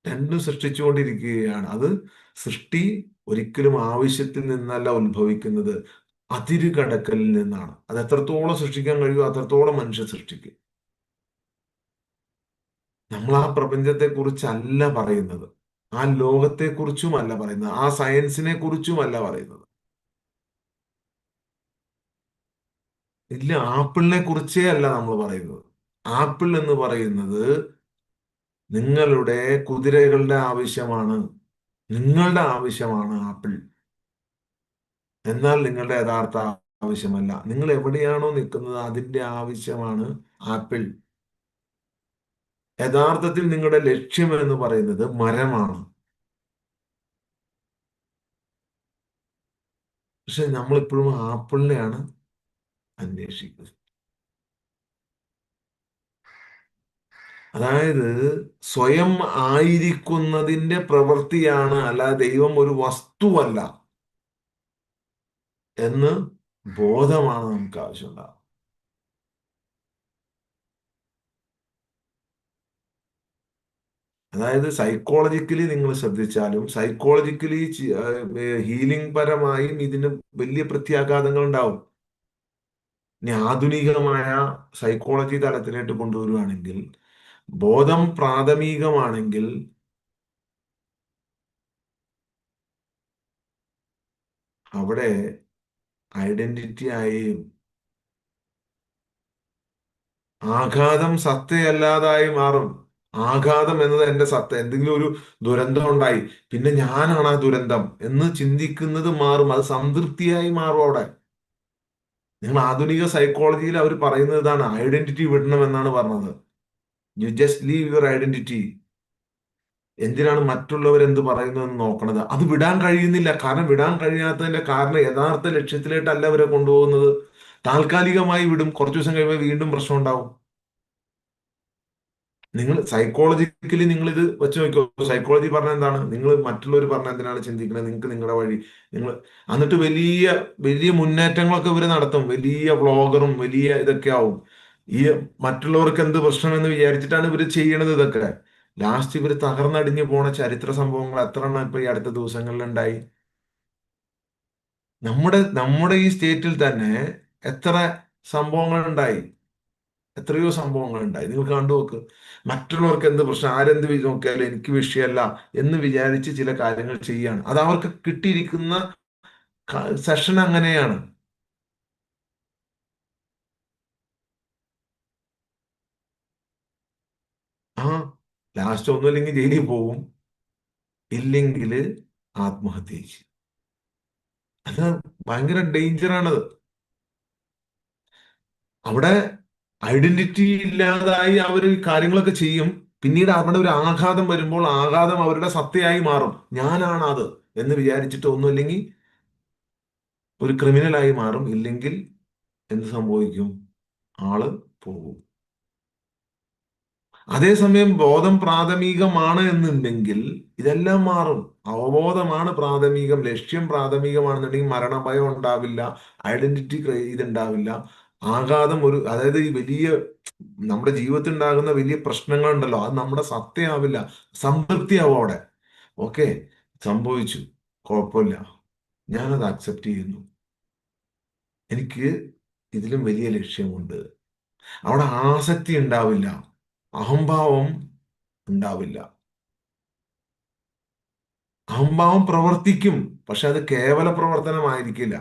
രണ്ടും സൃഷ്ടിച്ചുകൊണ്ടിരിക്കുകയാണ്. അത് സൃഷ്ടി ഒരിക്കലും ആവശ്യത്തിൽ നിന്നല്ല ഉത്ഭവിക്കുന്നത്, അതിര് കടക്കലിൽ നിന്നാണ്. അത് എത്രത്തോളം സൃഷ്ടിക്കാൻ കഴിയുമോ അത്രത്തോളം മനുഷ്യൻ സൃഷ്ടിക്കും. നമ്മൾ ആ പ്രപഞ്ചത്തെ കുറിച്ചല്ല പറയുന്നത്, ആ ലോകത്തെ കുറിച്ചുമല്ല പറയുന്നത്, ആ സയൻസിനെ കുറിച്ചുമല്ല പറയുന്നത്. ഇല്ല, ആപ്പിളിനെ കുറിച്ചേ അല്ല നമ്മൾ പറയുന്നത്. ആപ്പിൾ എന്ന് പറയുന്നത് നിങ്ങളുടെ കുതിരകളുടെ ആവശ്യമാണ്, നിങ്ങളുടെ ആവശ്യമാണ് ആപ്പിൾ. എന്നാൽ നിങ്ങളുടെ യഥാർത്ഥ ആവശ്യമല്ല. നിങ്ങൾ എവിടെയാണോ നിൽക്കുന്നത് അതിന്റെ ആവശ്യമാണ് ആപ്പിൾ. യഥാർത്ഥത്തിൽ നിങ്ങളുടെ ലക്ഷ്യം എന്ന് പറയുന്നത് മരമാണ്. പക്ഷെ നമ്മളിപ്പോഴും ആപ്പിളിനെയാണ് അന്വേഷിക്കുന്നത്. അതായത് സ്വയം ആയിരിക്കുന്നതിന്റെ പ്രവൃത്തിയാണ്, അല്ലാതെ ദൈവം ഒരു വസ്തുവല്ല എന്ന് ബോധമാണ് നമുക്ക് ആവശ്യമുണ്ടാകുന്നത്. അതായത് സൈക്കോളജിക്കലി നിങ്ങൾ ശ്രദ്ധിച്ചാലും, സൈക്കോളജിക്കലി ഹീലിംഗ് പരമായും ഇതിന് വലിയ പ്രത്യാഘാതങ്ങൾ ഉണ്ടാവും. ഇനി ആധുനികമായ സൈക്കോളജി തലത്തിലേക്ക് കൊണ്ടുവരുവാണെങ്കിൽ, ബോധം പ്രാഥമികമാണെങ്കിൽ അവിടെ ഐഡന്റിറ്റി ആയും ആഘാതം സത്തയല്ലാതായി മാറും. ആഘാതം എന്നത് എന്റെ സത്ത. എന്തെങ്കിലും ഒരു ദുരന്തം ഉണ്ടായി, പിന്നെ ഞാനാണ് ആ ദുരന്തം എന്ന് ചിന്തിക്കുന്നത് മാറും. അത് സംതൃപ്തിയായി മാറും അവിടെ. നിങ്ങൾ ആധുനിക സൈക്കോളജിയിൽ അവർ പറയുന്നത് ഇതാണ്, ഐഡന്റിറ്റി വിടണം എന്നാണ് പറഞ്ഞത്. You just leave your identity. എന്തിനാണ് മറ്റുള്ളവർ എന്ത് പറയുന്നു എന്ന് നോക്കണത്? അത് വിടാൻ കഴിയുന്നില്ല. കാരണം വിടാൻ കഴിയാത്തതിന്റെ കാരണം യഥാർത്ഥ ലക്ഷ്യത്തിലേട്ടല്ല അവരെ കൊണ്ടുപോകുന്നത്. താൽക്കാലികമായി വിടും, കുറച്ചു ദിവസം കഴിയുമ്പോൾ വീണ്ടും പ്രശ്നം ഉണ്ടാവും. നിങ്ങൾ സൈക്കോളജിക്കലി നിങ്ങൾ ഇത് വെച്ച് നോക്കിയോ. സൈക്കോളജി പറഞ്ഞ എന്താണ്? നിങ്ങൾ മറ്റുള്ളവർ പറഞ്ഞ എന്തിനാണ് ചിന്തിക്കുന്നത്, നിങ്ങൾക്ക് നിങ്ങളുടെ വഴി. നിങ്ങൾ എന്നിട്ട് വലിയ വലിയ മുന്നേറ്റങ്ങളൊക്കെ ഇവർ നടത്തും, വലിയ വ്ളോഗറും വലിയ ഇതൊക്കെ ആവും. ഈ മറ്റുള്ളവർക്ക് എന്ത് പ്രശ്നം എന്ന് വിചാരിച്ചിട്ടാണ് ഇവർ ചെയ്യണത് ഇതൊക്കെ. ലാസ്റ്റ് ഇവർ തകർന്നടിഞ്ഞു പോണ ചരിത്ര സംഭവങ്ങൾ എത്ര എണ്ണം ഇപ്പൊ ഈ അടുത്ത ദിവസങ്ങളിൽ ഉണ്ടായി. നമ്മുടെ നമ്മുടെ ഈ സ്റ്റേറ്റിൽ തന്നെ എത്ര സംഭവങ്ങൾ ഉണ്ടായി, എത്രയോ സംഭവങ്ങൾ ഉണ്ടായി. നിങ്ങൾ കണ്ടുനോക്ക്. മറ്റുള്ളവർക്ക് എന്ത് പ്രശ്നം, ആരെന്ത് നോക്കിയാലും എനിക്ക് വിഷയമല്ല എന്ന് വിചാരിച്ച് ചില കാര്യങ്ങൾ ചെയ്യാണ്. അത് അവർക്ക് കിട്ടിയിരിക്കുന്ന സെഷൻ അങ്ങനെയാണ്. ആ ലാസ്റ്റ് ഒന്നുമില്ലെങ്കിൽ ജയിലിൽ പോകും, ഇല്ലെങ്കിൽ ആത്മഹത്യ ചെയ്യും. അത് ഭയങ്കര ഡേഞ്ചറാണത്. അവിടെ ഐഡന്റിറ്റി ഇല്ലാതായി അവർ കാര്യങ്ങളൊക്കെ ചെയ്യും. പിന്നീട് അവിടെ ഒരു ആഘാതം വരുമ്പോൾ ആഘാതം അവരുടെ സത്തയായി മാറും. ഞാനാണ് അത് എന്ന് വിചാരിച്ചിട്ട് ഒന്നുമില്ലെങ്കിൽ ഒരു ക്രിമിനലായി മാറും, ഇല്ലെങ്കിൽ എന്ത് സംഭവിക്കും? ആള് പോകും. അതേസമയം ബോധം പ്രാഥമികമാണ് എന്നുണ്ടെങ്കിൽ ഇതെല്ലാം മാറും. അവബോധമാണ് പ്രാഥമികം, ലക്ഷ്യം പ്രാഥമികമാണെന്നുണ്ടെങ്കിൽ മരണഭയം ഉണ്ടാവില്ല, ഐഡന്റിറ്റി ഇതുണ്ടാവില്ല, ആഘാതം ഒരു, അതായത് ഈ വലിയ നമ്മുടെ ജീവിതത്തിൽ ഉണ്ടാകുന്ന വലിയ പ്രശ്നങ്ങളുണ്ടല്ലോ, അത് നമ്മുടെ സത്യമാവില്ല, സംതൃപ്തിയാവും അവിടെ. ഓക്കെ, സംഭവിച്ചു, കുഴപ്പമില്ല, ഞാനത് അക്സെപ്റ്റ് ചെയ്യുന്നു, എനിക്ക് ഇതിലും വലിയ ലക്ഷ്യമുണ്ട്. അവിടെ ആസക്തി ഉണ്ടാവില്ല, അഹംഭാവം ഉണ്ടാവില്ല. അഹംഭാവം പ്രവർത്തിക്കും, പക്ഷെ അത് കേവല പ്രവർത്തനമായിരിക്കില്ല.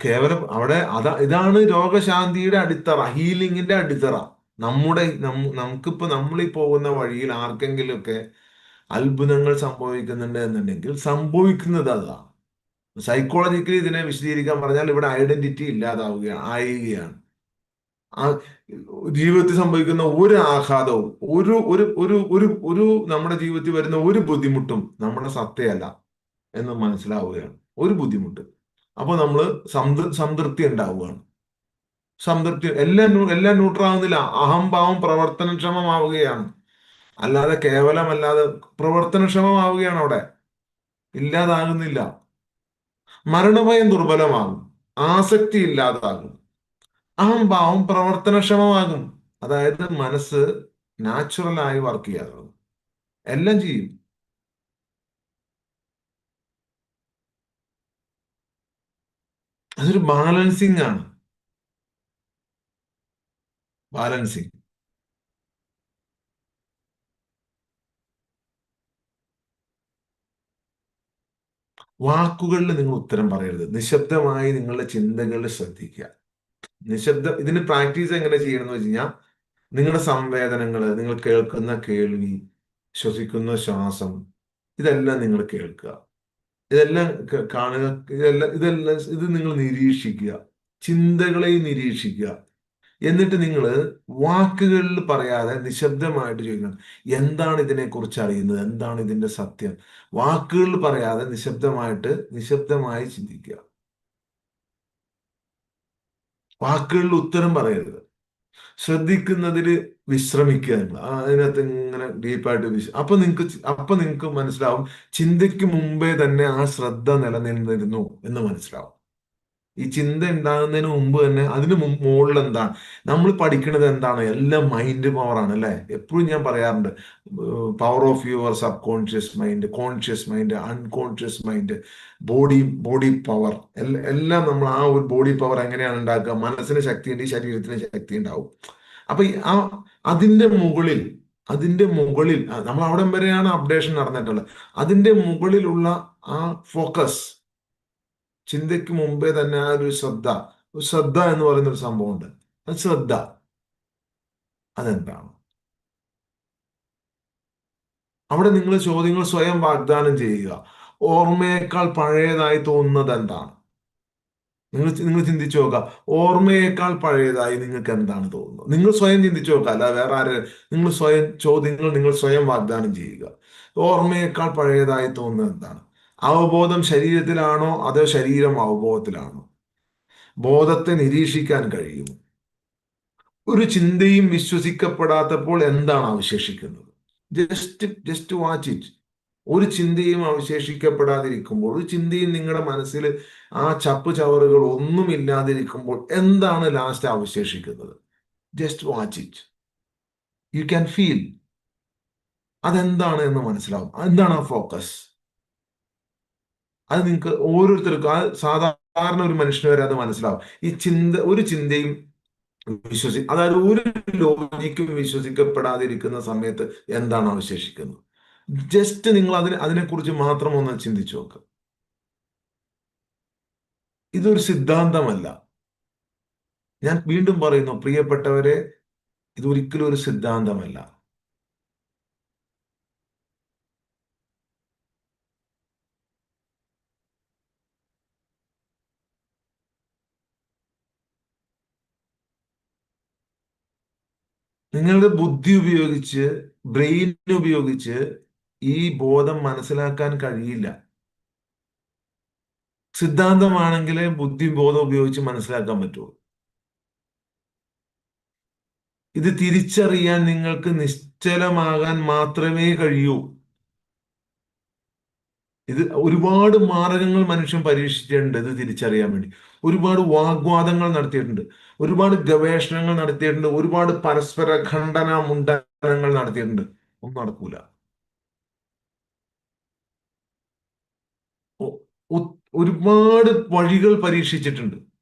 കേവലം അവിടെ ഇതാണ് രോഗശാന്തിയുടെ അടിത്തറ, ഹീലിംഗിന്റെ അടിത്തറ. നമുക്കിപ്പോ നമ്മളീ പോകുന്ന വഴിയിൽ ആർക്കെങ്കിലുമൊക്കെ അത്ഭുതങ്ങൾ സംഭവിക്കുന്നുണ്ട് എന്നുണ്ടെങ്കിൽ സംഭവിക്കുന്നത് അതാണ്. സൈക്കോളജിക്കലി ഇതിനെ വിശദീകരിക്കാൻ പറഞ്ഞാൽ ഇവിടെ ഐഡന്റിറ്റി ഇല്ലാതാവുകയാണ്, ആയിരിക്കുകയാണ്. ആ ജീവിതത്തിൽ സംഭവിക്കുന്ന ഒരു ആഘാതവും, ഒരു ഒരു ഒരു ഒരു ഒരു നമ്മുടെ ജീവിതത്തിൽ വരുന്ന ഒരു ബുദ്ധിമുട്ടും നമ്മുടെ സത്തയല്ല എന്ന് മനസ്സിലാവുകയാണ്. ഒരു ബുദ്ധിമുട്ട്, അപ്പൊ നമ്മൾ സംതൃപ്തി ഉണ്ടാവുകയാണ്. സംതൃപ്തി, എല്ലാം ന്യൂട്രാകുന്നില്ല, അഹംഭാവം പ്രവർത്തനക്ഷമമാവുകയാണ്. അല്ലാതെ കേവലമല്ലാതെ പ്രവർത്തനക്ഷമമാവുകയാണ് അവിടെ, ഇല്ലാതാകുന്നില്ല. മരണഭയം ദുർബലമാകും, ആസക്തി ഇല്ലാതാകും, അഹംഭാവം പ്രവർത്തനക്ഷമമാകും. അതായത് മനസ്സ് നാച്ചുറലായി വർക്ക് ചെയ്യാറുണ്ട്, എല്ലാം ചെയ്യും. അതൊരു ബാലൻസിങ് ആണ്. ബാലൻസിങ്. വാക്കുകളിൽ നിങ്ങൾ ഉത്തരം പറയരുത്, നിശബ്ദമായി നിങ്ങളുടെ ചിന്തകളിൽ ശ്രദ്ധിക്കുക. നിശബ്ദം, ഇതിന് പ്രാക്ടീസ് എങ്ങനെ ചെയ്യണം എന്ന് വെച്ച് കഴിഞ്ഞാൽ, നിങ്ങളുടെ സംവേദനങ്ങൾ, നിങ്ങൾ കേൾക്കുന്ന കേൾവി, ശ്വസിക്കുന്ന ശ്വാസം, ഇതെല്ലാം നിങ്ങൾ കേൾക്കുക, ഇതെല്ലാം കാണുക, ഇതെല്ലാം ഇത് നിങ്ങൾ നിരീക്ഷിക്കുക, ചിന്തകളെ നിരീക്ഷിക്കുക. എന്നിട്ട് നിങ്ങൾ വാക്കുകളിൽ പറയാതെ നിശബ്ദമായിട്ട് ചോദിക്കണം, എന്താണ് ഇതിനെക്കുറിച്ച് അറിയുന്നത്, എന്താണ് ഇതിന്റെ സത്യം. വാക്കുകളിൽ പറയാതെ നിശബ്ദമായി ചിന്തിക്കുക. വാക്കുകളിൽ ഉത്തരം പറയരുത്, ശ്രദ്ധിക്കുന്നതിൽ വിശ്രമിക്കുക. നിങ്ങൾ അതിനകത്ത് ഇങ്ങനെ ഡീപ്പായിട്ട് അപ്പൊ നിങ്ങൾക്ക് മനസ്സിലാവും, ചിന്തയ്ക്ക് മുമ്പേ തന്നെ ആ ശ്രദ്ധ നിലനിന്നിരുന്നു എന്ന് മനസ്സിലാവും. ഈ ചിന്ത ഉണ്ടാകുന്നതിന് മുമ്പ് തന്നെ അതിന് മുകളിൽ എന്താണ് നമ്മൾ പഠിക്കുന്നത്, എന്താണ്, എല്ലാം മൈൻഡ് പവറാണ് അല്ലെ. എപ്പോഴും ഞാൻ പറയാറുണ്ട്, power of your sub conscious mind, conscious mind, unconscious mind, body body power, എല്ലാം നമ്മൾ ആ ഒരു ബോഡി പവർ എങ്ങനെയാണ് ഉണ്ടാക്കുക, മനസ്സിന് ശക്തിയുണ്ട്, ഈ ശരീരത്തിന് ശക്തി ഉണ്ടാവും. അപ്പൊ അതിന്റെ മുകളിൽ നമ്മൾ അവിടം വരെയാണ് അപ്ഡേഷൻ നടന്നിട്ടുള്ളത്. അതിന്റെ മുകളിലുള്ള ആ ഫോക്കസ്, ചിന്തയ്ക്ക് മുമ്പേ തന്നെ ആ ഒരു ശ്രദ്ധ എന്ന് പറയുന്ന ഒരു സംഭവമുണ്ട്. അത് ശ്രദ്ധ, അതെന്താണ്? അവിടെ നിങ്ങൾ ചോദ്യങ്ങൾ സ്വയം വാഗ്ദാനം ചെയ്യുക. ഓർമ്മയേക്കാൾ പഴയതായി തോന്നുന്നത് എന്താണ്? നിങ്ങൾ ചിന്തിച്ചു നോക്കുക, ഓർമ്മയേക്കാൾ പഴയതായി നിങ്ങൾക്ക് എന്താണ് തോന്നുന്നത്? നിങ്ങൾ സ്വയം ചിന്തിച്ചു നോക്കുക, അല്ല വേറെ ആര്. നിങ്ങൾ സ്വയം ചോദ്യങ്ങൾ നിങ്ങൾ സ്വയം വാഗ്ദാനം ചെയ്യുക. ഓർമ്മയേക്കാൾ പഴയതായി തോന്നുന്നത് എന്താണ്? അവബോധം ശരീരത്തിലാണോ അതോ ശരീരം അവബോധത്തിലാണോ? ബോധത്തെ നിരീക്ഷിക്കാൻ കഴിയും. ഒരു ചിന്തയും വിശ്വസിക്കപ്പെടാത്തപ്പോൾ എന്താണ് അവശേഷിക്കുന്നത്? Just watch it. ഒരു ചിന്തയും അവശേഷിക്കപ്പെടാതിരിക്കുമ്പോൾ, ഒരു ചിന്തയും നിങ്ങളുടെ മനസ്സിൽ ആ ചപ്പ് ചവറുകൾ ഒന്നും ഇല്ലാതിരിക്കുമ്പോൾ എന്താണ് ലാസ്റ്റ് അവശേഷിക്കുന്നത്? Just watch it. You can feel അതെന്താണ് എന്ന് മനസ്സിലാവും. എന്താണ് ആ ഫോക്കസ്? അത് നിങ്ങൾക്ക് ഓരോരുത്തർക്കും, ആ സാധാരണ ഒരു മനുഷ്യന് വരെ അത് മനസ്സിലാവും. ഒരു ചിന്തയും അതായത് ഒരു ലോജിക്കും വിശ്വസിക്കപ്പെടാതിരിക്കുന്ന സമയത്ത് എന്താണ് അവശേഷിക്കുന്നത്? ജസ്റ്റ് നിങ്ങൾ അതിനെക്കുറിച്ച് മാത്രം ഒന്ന് ചിന്തിച്ചു നോക്കുക. ഇതൊരു സിദ്ധാന്തമല്ല. ഞാൻ വീണ്ടും പറയുന്നു പ്രിയപ്പെട്ടവരെ, ഇതൊരിക്കലും ഒരു സിദ്ധാന്തമല്ല. നിങ്ങളുടെ ബുദ്ധി ഉപയോഗിച്ച്, ബ്രെയിൻ ഉപയോഗിച്ച് ഈ ബോധം മനസ്സിലാക്കാൻ കഴിയില്ല. സിദ്ധാന്തമാണെങ്കിലേ ബുദ്ധി ബോധം ഉപയോഗിച്ച് മനസ്സിലാക്കാൻ പറ്റുള്ളൂ. ഇത് തിരിച്ചറിയാൻ നിങ്ങൾക്ക് നിശ്ചലമാകാൻ മാത്രമേ കഴിയൂ. ഇത് ഒരുപാട് മാർഗങ്ങൾ മനുഷ്യൻ പരീക്ഷിച്ചിട്ടുണ്ട് ഇത് തിരിച്ചറിയാൻ വേണ്ടി. ഒരുപാട് വാഗ്വാദങ്ങൾ നടത്തിയിട്ടുണ്ട്, ഒരുപാട് ഗവേഷണങ്ങൾ നടത്തിയിട്ടുണ്ട്, ഒരുപാട് പരസ്പര ഖണ്ഡന മുണ്ടനങ്ങൾ നടത്തിയിട്ടുണ്ട്. ഒന്നും നടക്കൂല. ഒ- ഒരുപാട് വഴികൾ പരീക്ഷിച്ചിട്ടുണ്ട്.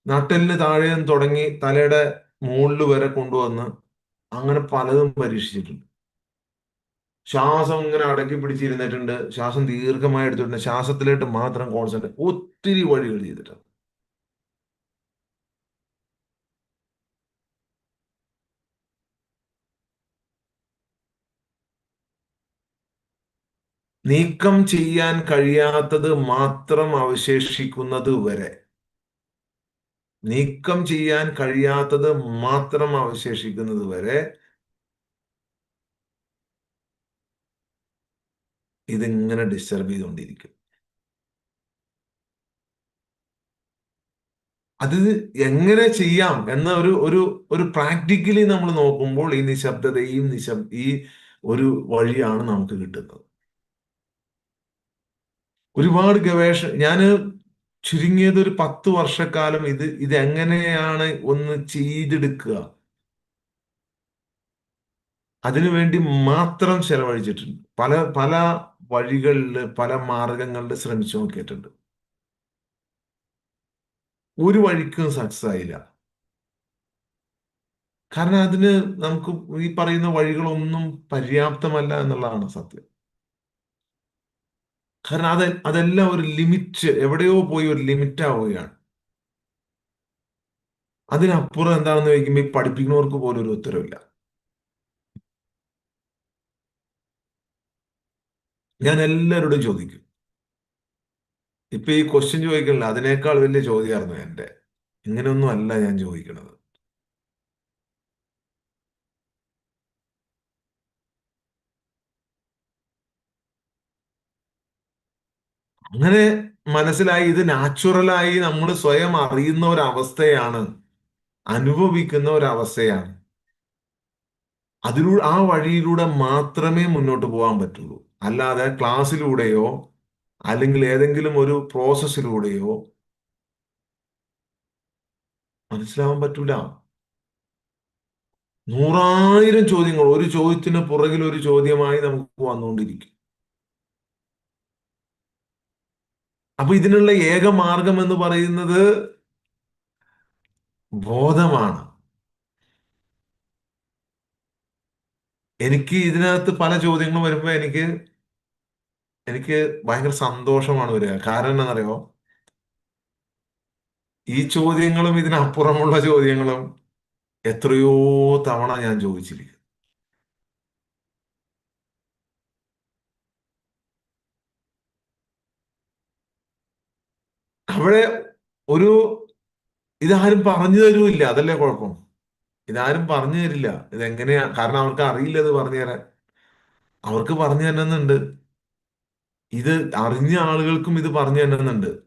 നട്ടെല്ലിന് താഴെ നിന്ന് തുടങ്ങി തലയുടെ മുകളിൽ വരെ കൊണ്ടുവന്ന് അങ്ങനെ പലതും പരീക്ഷിച്ചിട്ടുണ്ട്. ശ്വാസം ഇങ്ങനെ അടക്കി പിടിച്ചിരുന്നിട്ടുണ്ട്, ശ്വാസം ദീർഘമായി എടുത്തിട്ടുണ്ട്, ശ്വാസത്തിലേക്ക് മാത്രം കോൺസെൻട്രേറ്റ്, ഒത്തിരി വഴികൾ ചെയ്തിട്ടുണ്ട്. നീക്കം ചെയ്യാൻ കഴിയാത്തത് മാത്രം അവശേഷിക്കുന്നത് വരെ, നീക്കം ചെയ്യാൻ കഴിയാത്തത് മാത്രം അവശേഷിക്കുന്നത് വരെ ഇതിങ്ങനെ ഡിസ്റ്റർബ് ചെയ്തുകൊണ്ടിരിക്കും. അത് എങ്ങനെ ചെയ്യാം എന്ന ഒരു ഒരു ഒരു പ്രാക്ടിക്കലി നമ്മൾ നോക്കുമ്പോൾ ഈ നിശബ്ദതയും ഈ ഒരു വഴിയാണ് നമുക്ക് കിട്ടുന്നത്. ഒരുപാട് ഗവേഷണം ഞാൻ ചുരുങ്ങിയത് ഒരു 10 വർഷക്കാലം ഇതെങ്ങനെയാണ് ഒന്ന് ചെയ്തെടുക്കുക അതിനുവേണ്ടി മാത്രം ചെലവഴിച്ചിട്ടുണ്ട്. പല പല വഴികളിൽ പല മാർഗങ്ങളിൽ ശ്രമിച്ചു നോക്കിയിട്ടുണ്ട്. ഒരു വഴിക്കും സക്സസ് ആയില്ല. കാരണം അതിന് നമുക്ക് ഈ പറയുന്ന വഴികളൊന്നും പര്യാപ്തമല്ല എന്നുള്ളതാണ് സത്യം. കാരണം അതെല്ലാം ഒരു ലിമിറ്റ്, എവിടെയോ പോയി ഒരു ലിമിറ്റ് ആവുകയാണ്. അതിനപ്പുറം എന്താണെന്ന് ചോദിക്കുമ്പോൾ ഈ പഠിപ്പിക്കുന്നവർക്ക് പോലും ഒരു ഉത്തരവില്ല. ഞാൻ എല്ലാവരോടും ചോദിക്കും. ഇപ്പൊ ഈ ക്വസ്റ്റ്യൻ ചോദിക്കണില്ല, അതിനേക്കാൾ വലിയ ചോദ്യമായിരുന്നു എന്റെ. ഇങ്ങനെയൊന്നും അല്ല ഞാൻ ചോദിക്കണത്. അങ്ങനെ മനസ്സിലായി ഇത് നാച്ചുറലായി നമ്മൾ സ്വയം അറിയുന്ന ഒരവസ്ഥയാണ്, അനുഭവിക്കുന്ന ഒരവസ്ഥയാണ്. ആ വഴിയിലൂടെ മാത്രമേ മുന്നോട്ട് പോകാൻ പറ്റുള്ളൂ. അല്ലാതെ ക്ലാസ്സിലൂടെയോ അല്ലെങ്കിൽ ഏതെങ്കിലും ഒരു പ്രോസസ്സിലൂടെയോ മനസ്സിലാവാൻ പറ്റൂല. നൂറായിരം ചോദ്യങ്ങൾ, ഒരു ചോദ്യത്തിന് പുറകിൽ ഒരു ചോദ്യമായി നമുക്ക് വന്നുകൊണ്ടിരിക്കും. അപ്പൊ ഇതിനുള്ള ഏക മാർഗം എന്ന് പറയുന്നത് ബോധമാണ്. എനിക്ക് ഇതിനകത്ത് പല ചോദ്യങ്ങളും വരുമ്പോ എനിക്ക് എനിക്ക് ഭയങ്കര സന്തോഷമാണ് വരിക. കാരണം എന്താണെന്നറിയോ, ഈ ചോദ്യങ്ങളും ഇതിനപ്പുറമുള്ള ചോദ്യങ്ങളും എത്രയോ തവണ ഞാൻ ചോദിച്ചിരിക്കും. അവിടെ ഒരു ഇതാരും പറഞ്ഞു തരൂല്ല, അതല്ലേ കുഴപ്പം. ഇതാരും പറഞ്ഞു തരില്ല, ഇതെങ്ങനെയാ. കാരണം അവർക്ക് അറിയില്ല ഇത് പറഞ്ഞു തരാൻ. അവർക്ക് പറഞ്ഞു തരുന്നുണ്ട്, ഇത് അറിഞ്ഞ ആളുകൾക്കും ഇത് പറഞ്ഞു തരുന്നുണ്ട്.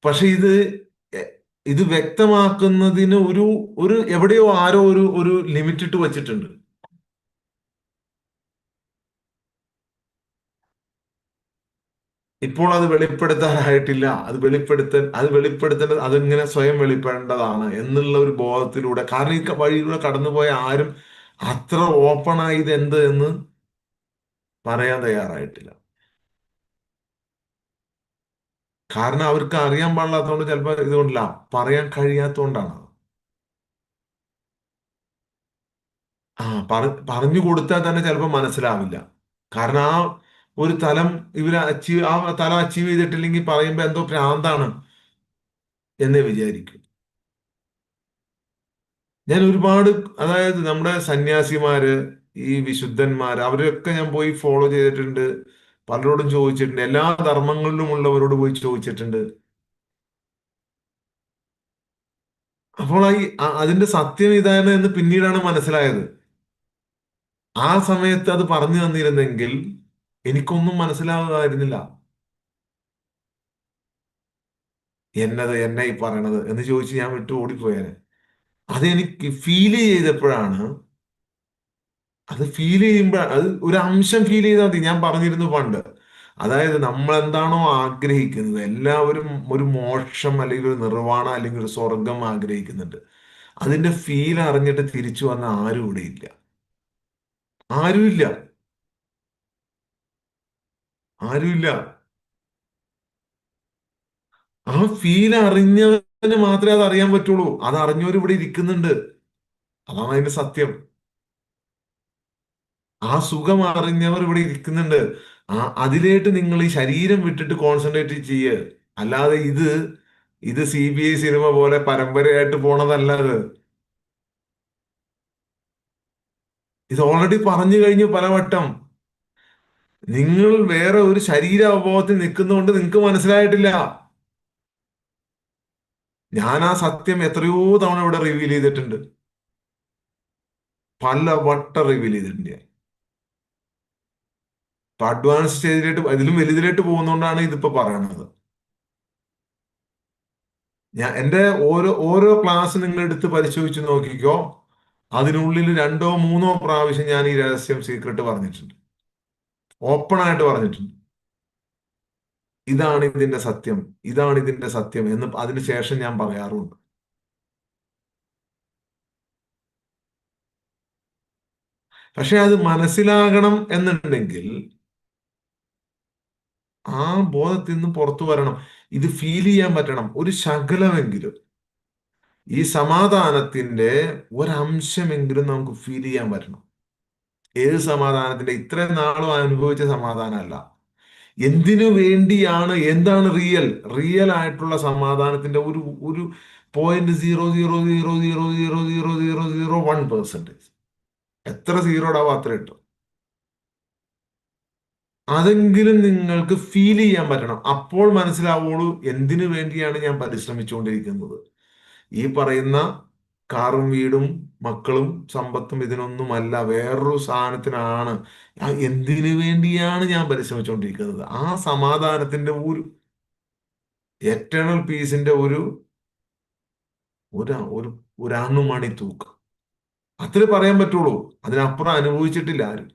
പക്ഷെ എ- ഇത് വ്യക്തമാക്കുന്നതിന് ഒരു ഒരു എവിടെയോ ആരോ ഒരു ലിമിറ്റ് ഇട്ട് വച്ചിട്ടുണ്ട്. ഇപ്പോൾ അത് വെളിപ്പെടുത്താനായിട്ടില്ല. അത് വെളിപ്പെടുത്തേണ്ടത് അതിങ്ങനെ സ്വയം വെളിപ്പെടേണ്ടതാണ് എന്നുള്ള ഒരു ബോധത്തിലൂടെ. കാരണം ഈ വഴിയിലൂടെ കടന്നുപോയ ആരും അത്ര ഓപ്പണായി ഇത് എന്ത് എന്ന് പറയാൻ തയ്യാറായിട്ടില്ല. കാരണം അവർക്ക് അറിയാൻ പാടില്ലാത്തതുകൊണ്ട്, ചിലപ്പോൾ ഇതുകൊണ്ടില്ല, പറയാൻ കഴിയാത്തതുകൊണ്ടാണ്. ആ പറഞ്ഞു കൊടുത്താൽ തന്നെ ചിലപ്പോൾ മനസ്സിലാവില്ല. കാരണം ആ ഒരു തലം ആ തലം അച്ചീവ് ചെയ്തിട്ടില്ലെങ്കിൽ പറയുമ്പോ എന്തോ ഭ്രാന്താണ് എന്നേ വിചാരിക്കും. ഞാൻ ഒരുപാട്, അതായത് നമ്മുടെ സന്യാസിമാര്, ഈ വിശുദ്ധന്മാര്, അവരൊക്കെ ഞാൻ പോയി ഫോളോ ചെയ്തിട്ടുണ്ട്. പലരോടും ചോദിച്ചിട്ടുണ്ട്, എല്ലാ ധർമ്മങ്ങളിലും ഉള്ളവരോട് പോയി ചോദിച്ചിട്ടുണ്ട്. അപ്പോൾ അതിന്റെ സത്യം ഇതാണ് എന്ന് പിന്നീടാണ് മനസ്സിലായത്. ആ സമയത്ത് അത് പറഞ്ഞു തന്നിരുന്നെങ്കിൽ എനിക്കൊന്നും മനസ്സിലാകുമായിരുന്നില്ല. എന്നെ ഈ പറയണത് എന്ന് ചോദിച്ച് ഞാൻ വിട്ടു ഓടിപ്പോയേനെ. അതെനിക്ക് ഫീൽ ചെയ്തപ്പോഴാണ്, അത് ഫീൽ ചെയ്യുമ്പോൾ അത് ഒരു അംശം ഫീൽ ചെയ്താൽ മതി. ഞാൻ പറഞ്ഞിരുന്നു പണ്ട്, അതായത് നമ്മൾ എന്താണോ ആഗ്രഹിക്കുന്നത്, എല്ലാവരും ഒരു മോക്ഷം അല്ലെങ്കിൽ ഒരു നിർവ്വാണ അല്ലെങ്കിൽ ഒരു സ്വർഗം ആഗ്രഹിക്കുന്നുണ്ട്. അതിന്റെ ഫീൽ അറിഞ്ഞിട്ട് തിരിച്ചു വന്ന ആരും ഇവിടെ ഇല്ല. ആരുമില്ല. ആരുമില്ല. ആ ഫീൽ അറിഞ്ഞവന് മാത്രമേ അത് അറിയാൻ പറ്റുള്ളൂ. അത് അറിഞ്ഞവർ ഇവിടെ ഇരിക്കുന്നുണ്ട്. അതാണ് അതിന്റെ സത്യം. ആ സുഖം അറിഞ്ഞവർ ഇവിടെ ഇരിക്കുന്നുണ്ട്. അതിലേട്ട് നിങ്ങൾ ഈ ശരീരം വിട്ടിട്ട് കോൺസെൻട്രേറ്റ് ചെയ്യ്. അല്ലാതെ ഇത് CBI സിനിമ പോലെ പരമ്പരയായിട്ട് പോണതല്ല ഇത്. ഇത് ഓൾറെഡി പറഞ്ഞു കഴിഞ്ഞു പലവട്ടം. നിങ്ങൾ വേറെ ഒരു ശരീരാവബോധത്തിൽ നിൽക്കുന്നതുകൊണ്ട് നിങ്ങൾക്ക് മനസ്സിലായിട്ടില്ല. ഞാൻ ആ സത്യം എത്രയോ തവണ ഇവിടെ റിവീൽ ചെയ്തിട്ടുണ്ട്. പല വട്ടം റിവീൽ ചെയ്തിട്ടുണ്ട് ഞാൻ. ഇപ്പൊ അഡ്വാൻസ് സ്റ്റേജിലേക്ക് ഇതിലും വലുതിലേക്ക് പോകുന്നതുകൊണ്ടാണ് ഇതിപ്പോ പറയണത്. എന്റെ ഓരോ ഓരോ ക്ലാസ് നിങ്ങൾ എടുത്ത് പരിശോധിച്ച് നോക്കിക്കോ. അതിനുള്ളിൽ രണ്ടോ മൂന്നോ പ്രാവശ്യം ഞാൻ ഈ രഹസ്യം സീക്രട്ട് പറഞ്ഞിട്ടുണ്ട്. ഓപ്പൺ ആയിട്ട് പറഞ്ഞിട്ടുണ്ട്. ഇതാണ് ഇതിന്റെ സത്യം, ഇതാണ് ഇതിന്റെ സത്യം എന്ന് അതിനുശേഷം ഞാൻ പറയാറുണ്ട്. പക്ഷെ അത് മനസ്സിലാകണം എന്നുണ്ടെങ്കിൽ ആ ബോധത്തിൽ നിന്ന് പുറത്തു വരണം. ഇത് ഫീൽ ചെയ്യാൻ പറ്റണം ഒരു ശകലമെങ്കിലും. ഈ സമാധാനത്തിന്റെ ഒരംശമെങ്കിലും നമുക്ക് ഫീൽ ചെയ്യാൻ പറ്റണം. ഏത് സമാധാനത്തിന്റെ? ഇത്രയും നാളും അനുഭവിച്ച സമാധാനമല്ല. എന്തിനു വേണ്ടിയാണ്, എന്താണ് റിയൽ? റിയൽ ആയിട്ടുള്ള സമാധാനത്തിന്റെ ഒരു ഒരു 0.00000001%. എത്ര സീറോടാവും അത്ര ഇട്ടു. അതെങ്കിലും നിങ്ങൾക്ക് ഫീൽ ചെയ്യാൻ പറ്റണം. അപ്പോൾ മനസ്സിലാവുള്ളൂ എന്തിനു വേണ്ടിയാണ് ഞാൻ പരിശ്രമിച്ചുകൊണ്ടിരിക്കുന്നത്. ഈ പറയുന്ന കാറും വീടും മക്കളും സമ്പത്തും ഇതിനൊന്നുമല്ല, വേറൊരു സാധനത്തിനാണ്. എന്തിനു വേണ്ടിയാണ് ഞാൻ പരിശ്രമിച്ചുകൊണ്ടിരിക്കുന്നത്? ആ സമാധാനത്തിന്റെ ഒരു എറ്റേണൽ പീസിന്റെ ഒരു ഒരു ഒരു അണുമണി തൂക്കം. അത്രേ പറയാൻ പറ്റുള്ളൂ. അതിനപ്പുറം അനുഭവിച്ചിട്ടില്ല ആരും.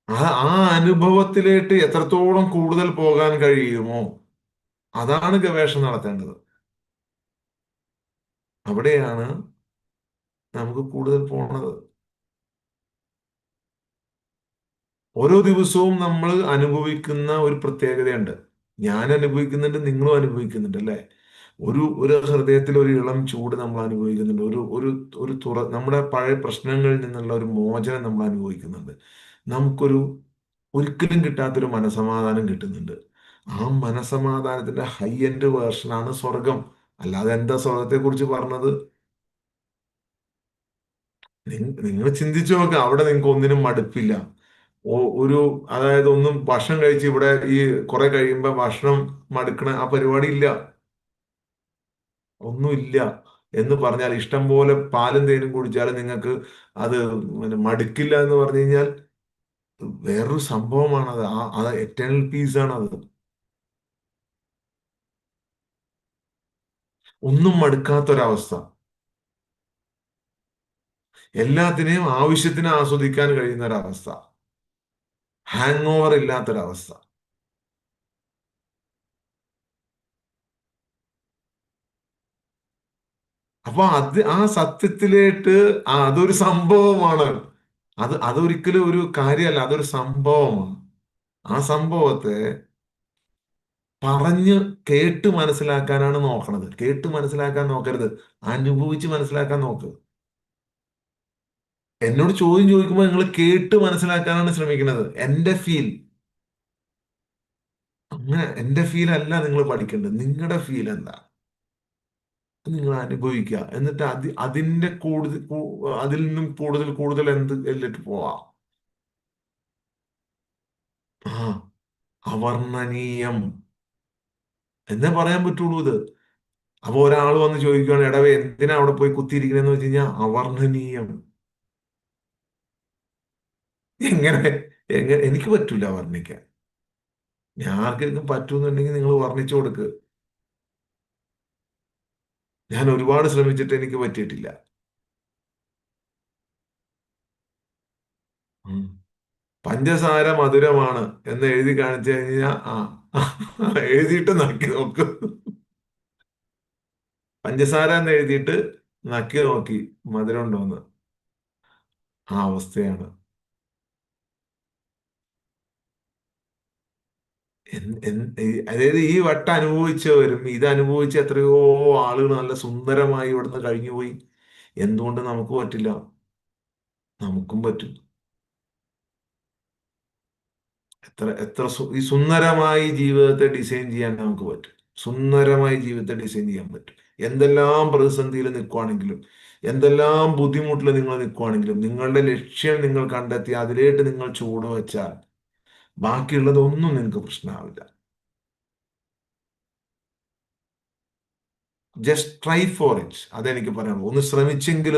ആ അനുഭവത്തിലേക്ക് എത്രത്തോളം കൂടുതൽ പോകാൻ കഴിയുമോ, അതാണ് ഗവേഷണം നടത്തേണ്ടത്. അവിടെയാണ് നമുക്ക് കൂടുതൽ പോണത്. ഓരോ ദിവസവും നമ്മൾ അനുഭവിക്കുന്ന ഒരു പ്രത്യേകതയുണ്ട്. ഞാൻ അനുഭവിക്കുന്നുണ്ട്, നിങ്ങളും അനുഭവിക്കുന്നുണ്ട് അല്ലേ? ഒരു ഹൃദയത്തിൽ ഒരു ഇളം ചൂട് നമ്മൾ അനുഭവിക്കുന്നുണ്ട്. ഒരു ഒരു ഒരു നമ്മുടെ പഴയ പ്രശ്നങ്ങളിൽ നിന്നുള്ള ഒരു മോചനം നമ്മൾ അനുഭവിക്കുന്നുണ്ട്. നമുക്കൊരു ഒരിക്കലും കിട്ടാത്തൊരു മനസമാധാനം കിട്ടുന്നുണ്ട്. ആ മനസമാധാനത്തിന്റെ ഹൈ എൻഡ് വേർഷനാണ് സ്വർഗം. അല്ലാതെ എന്താ സ്വർഗത്തെ കുറിച്ച് പറഞ്ഞത്? നിങ്ങൾ ചിന്തിച്ചു നോക്കുക, അവിടെ നിങ്ങൾക്ക് ഒന്നിനും മടുപ്പില്ല. ഒരു അതായത് ഒന്നും ഭക്ഷണം കഴിച്ച് ഇവിടെ ഈ കുറെ കഴിയുമ്പോ ഭക്ഷണം മടുക്കണ ആ പരിപാടി ഇല്ല. ഒന്നുമില്ല. എന്ന് പറഞ്ഞാൽ ഇഷ്ടം പോലെ പാലും തേനും കുടിച്ചാലും നിങ്ങൾക്ക് അത് പിന്നെ മടുക്കില്ല എന്ന് പറഞ്ഞു കഴിഞ്ഞാൽ വേറൊരു സംഭവമാണത്. അത് എറ്റേണൽ പീസ് ആണ് അത്. ഒന്നും മടുക്കാത്തൊരവസ്ഥ. എല്ലാത്തിനെയും ആവശ്യത്തിന് ആസ്വദിക്കാൻ കഴിയുന്ന ഒരവസ്ഥ. ഹാങ് ഓവർ ഇല്ലാത്തൊരവസ്ഥ. അപ്പൊ ആ സത്യത്തിലേക്ക് അതൊരു സംഭവമാണ്. അതൊരിക്കലും ഒരു കാര്യമല്ല, അതൊരു സംഭവമാണ്. ആ സംഭവത്തെ പറഞ്ഞ് കേട്ട് മനസ്സിലാക്കാനാണ് നോക്കണത്. കേട്ട് മനസ്സിലാക്കാൻ നോക്കരുത്, അനുഭവിച്ച് മനസ്സിലാക്കാൻ നോക്ക്. എന്നോട് ചോദ്യം ചോദിക്കുമ്പോൾ നിങ്ങൾ കേട്ട് മനസ്സിലാക്കാനാണ് ശ്രമിക്കുന്നത്. എന്റെ ഫീൽ അങ്ങനെ, എന്റെ ഫീൽ അല്ല നിങ്ങൾ പഠിക്കേണ്ടത്. നിങ്ങളുടെ ഫീൽ എന്താ നിങ്ങൾ അനുഭവിക്കുക. എന്നിട്ട് അതിന്റെ കൂടുതൽ അതിൽ നിന്നും കൂടുതൽ കൂടുതൽ എന്ത് എന്നിട്ട് പോവാം. ആ അവർണ്ണനീയം എന്നേ പറയാൻ പറ്റുള്ളൂ ഇത്. അപ്പൊ ഒരാൾ വന്ന് ചോദിക്കുകയാണ്, എടവേ എന്തിനാ അവിടെ പോയി കുത്തിയിരിക്കണെന്ന് വെച്ച് കഴിഞ്ഞാൽ അവർണ്ണനീയം. എങ്ങനെ? എനിക്ക് പറ്റൂല വർണ്ണിക്കാൻ. ഞാൻ ആർക്കെങ്കിലും പറ്റുമെന്നുണ്ടെങ്കിൽ നിങ്ങൾ വർണ്ണിച്ചു കൊടുക്ക്. ഞാൻ ഒരുപാട് ശ്രമിച്ചിട്ട് എനിക്ക് പറ്റിയിട്ടില്ല. ഉം. പഞ്ചസാര മധുരമാണ് എന്ന് എഴുതി കാണിച്ചു കഴിഞ്ഞാൽ എഴുതിയിട്ട് നക്കി നോക്ക്. പഞ്ചസാര എന്ന് എഴുതിയിട്ട് നക്കി നോക്കി മധുരം ഉണ്ടോന്ന്. ആ അവസ്ഥയാണ്. അതായത് ഈ വട്ടം അനുഭവിച്ചവരും ഇത് അനുഭവിച്ച എത്രയോ ആളുകൾ നല്ല സുന്ദരമായി ഇവിടുന്ന് കഴിഞ്ഞുപോയി. എന്തുകൊണ്ട് നമുക്ക് പറ്റില്ല? നമുക്കും പറ്റും. എത്ര എത്ര ഈ സുന്ദരമായി ജീവിതത്തെ ഡിസൈൻ ചെയ്യാൻ നമുക്ക് പറ്റും. സുന്ദരമായി ജീവിതത്തെ ഡിസൈൻ ചെയ്യാൻ പറ്റും. എന്തെല്ലാം പ്രതിസന്ധിയിൽ നിൽക്കുവാണെങ്കിലും, എന്തെല്ലാം ബുദ്ധിമുട്ടിൽ നിങ്ങൾ നിൽക്കുവാണെങ്കിലും, നിങ്ങളുടെ ലക്ഷ്യം നിങ്ങൾ കണ്ടെത്തി അതിലേക്ക് നിങ്ങൾ ചൂട് വെച്ചാൽ ബാക്കിയുള്ളതൊന്നും നിങ്ങൾക്ക് പ്രശ്നമാവില്ല. ജസ്റ്റ് ട്രൈ ഫോർ ഇറ്റ്, അതെനിക്ക് പറയാനുള്ളൂ. ഒന്ന് ശ്രമിച്ചെങ്കിലും